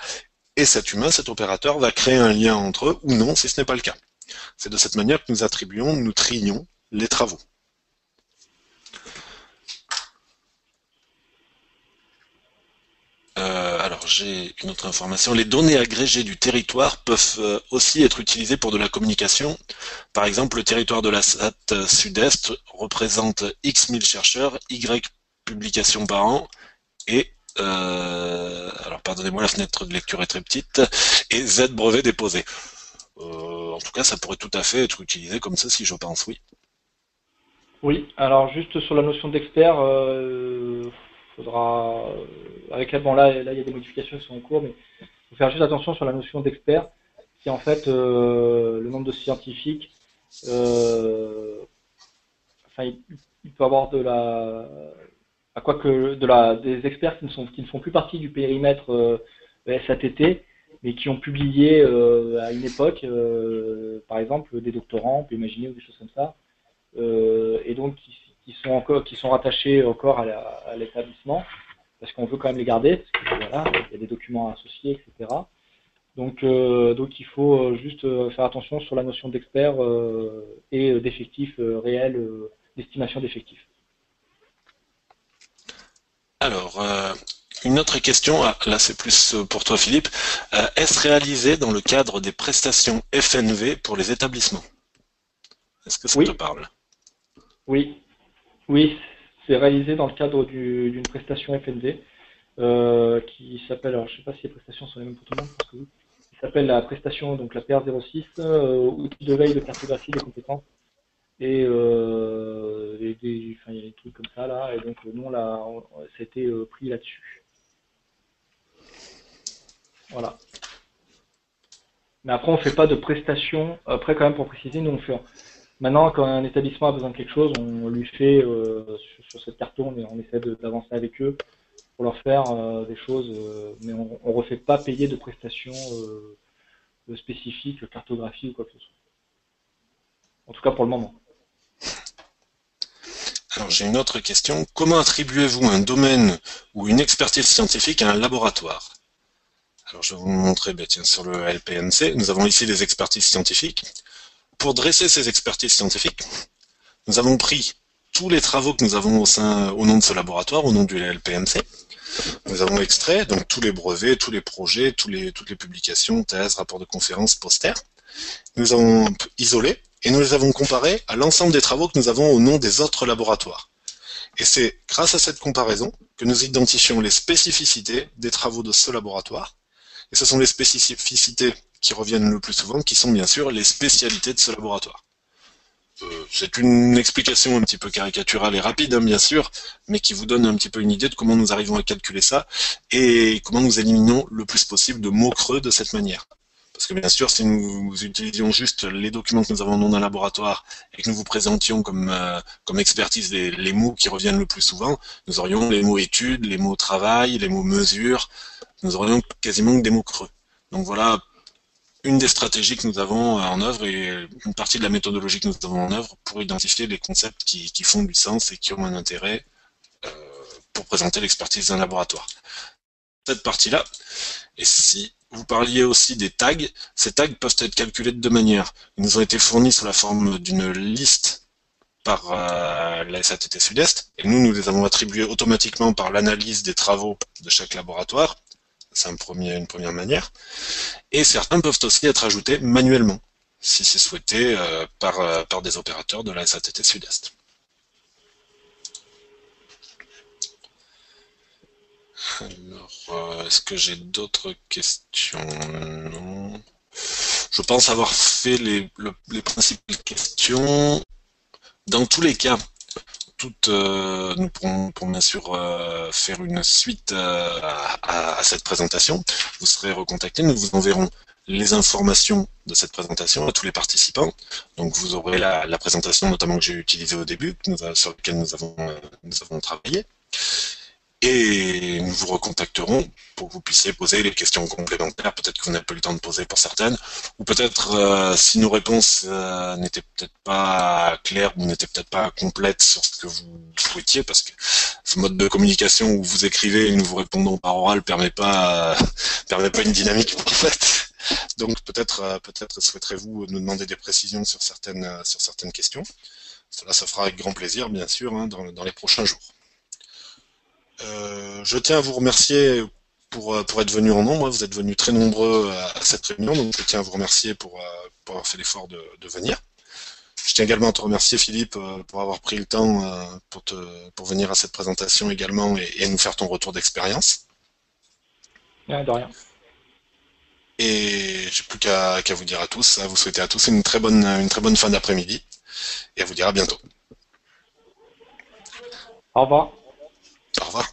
Et cet humain, cet opérateur, va créer un lien entre eux ou non, si ce n'est pas le cas. C'est de cette manière que nous attribuons, nous trions les travaux. Alors j'ai une autre information. Les données agrégées du territoire peuvent aussi être utilisées pour de la communication. Par exemple, le territoire de la SAT Sud-Est représente X 1000 chercheurs, Y publications par an et alors pardonnez-moi, la fenêtre de lecture est très petite, et Z brevets déposés. En tout cas, ça pourrait tout à fait être utilisé comme ceci, je pense, oui. Oui, alors juste sur la notion d'expert, faudra avec la bon là il y a des modifications qui sont en cours, mais il faut faire juste attention sur la notion d'expert, qui est en fait le nombre de scientifiques. euh, enfin, il peut avoir de la à quoi que des experts qui ne font plus partie du périmètre SATT, mais qui ont publié à une époque, par exemple des doctorants, on peut imaginer ou des choses comme ça, et donc qui sont rattachés encore à l'établissement, parce qu'on veut quand même les garder, parce que voilà, il y a des documents associés, etc. Donc il faut juste faire attention sur la notion d'expert et d'effectifs réels, d'estimation d'effectifs. Alors, Une autre question, là c'est plus pour toi Philippe, est-ce réalisé dans le cadre des prestations FNV pour les établissements? Est-ce que ça te Oui, parle? oui, oui, c'est réalisé dans le cadre d'une prestation FNV qui s'appelle, alors je sais pas si les prestations sont les mêmes pour tout le monde, parce que oui, qui s'appelle la prestation, donc la PR06, outil de veille de cartographie des compétences. Et enfin, il y a des trucs comme ça là, et donc nous ça a été pris là-dessus. Voilà. Mais après, on fait pas de prestations. Après, quand même, pour préciser, nous on fait. Maintenant, quand un établissement a besoin de quelque chose, on lui fait sur cette carte, on essaie d'avancer avec eux pour leur faire des choses, mais on refait pas payer de prestations spécifiques, cartographie ou quoi que ce soit. En tout cas pour le moment. Alors j'ai une autre question. Comment attribuez-vous un domaine ou une expertise scientifique à un laboratoire? Alors je vais vous montrer, tiens, sur le LPNC, nous avons ici des expertises scientifiques. Pour dresser ces expertises scientifiques, nous avons pris tous les travaux que nous avons au nom de ce laboratoire, au nom du LPMC. Nous avons extrait donc tous les brevets, tous les projets, toutes les publications, thèses, rapports de conférences, posters. Nous avons isolé et nous les avons comparés à l'ensemble des travaux que nous avons au nom des autres laboratoires. Et c'est grâce à cette comparaison que nous identifions les spécificités des travaux de ce laboratoire. Et ce sont les spécificités qui reviennent le plus souvent, qui sont bien sûr les spécialités de ce laboratoire. C'est une explication un petit peu caricaturale et rapide, hein, bien sûr, mais qui vous donne un petit peu une idée de comment nous arrivons à calculer ça et comment nous éliminons le plus possible de mots creux de cette manière. Parce que bien sûr, si nous utilisions juste les documents que nous avons au nom d'un laboratoire et que nous vous présentions comme expertise les mots qui reviennent le plus souvent, nous aurions les mots études, les mots travail, les mots mesure, nous aurions quasiment que des mots creux. Donc voilà une des stratégies que nous avons en œuvre et une partie de la méthodologie que nous avons en œuvre pour identifier les concepts qui font du sens et qui ont un intérêt euh, pour présenter l'expertise d'un laboratoire. Cette partie-là, et si vous parliez aussi des tags, ces tags peuvent être calculés de deux manières. Ils nous ont été fournis sous la forme d'une liste par la SATT Sud-Est, et nous les avons attribués automatiquement par l'analyse des travaux de chaque laboratoire. C'est une première manière. Et certains peuvent aussi être ajoutés manuellement, si c'est souhaité par des opérateurs de la SATT Sud-Est. Alors, est-ce que j'ai d'autres questions? Non. Je pense avoir fait les principales questions. Dans tous les cas, nous pourrons bien sûr faire une suite à cette présentation. Vous serez recontactés, nous vous enverrons les informations de cette présentation à tous les participants. Donc vous aurez la présentation notamment que j'ai utilisée au début, sur laquelle nous avons travaillé. Et nous vous recontacterons pour que vous puissiez poser les questions complémentaires, peut-être que vous n'avez pas eu le temps de poser pour certaines, ou peut-être si nos réponses n'étaient peut-être pas claires ou n'étaient peut-être pas complètes sur ce que vous souhaitiez, parce que ce mode de communication où vous écrivez et nous vous répondons par oral permet pas une dynamique parfaite. Donc peut-être souhaiterez-vous nous demander des précisions sur certaines questions. Cela se fera avec grand plaisir, bien sûr, hein, dans les prochains jours. Je tiens à vous remercier pour être venu en nombre. Vous êtes venus très nombreux à cette réunion, donc je tiens à vous remercier pour avoir fait l'effort de venir. Je tiens également à te remercier, Philippe, pour avoir pris le temps pour venir à cette présentation également et nous faire ton retour d'expérience. Ouais, de rien. Et j'ai plus qu'à vous dire à tous, à vous souhaiter à tous une très bonne fin d'après-midi et à vous dire à bientôt. Au revoir. Au revoir.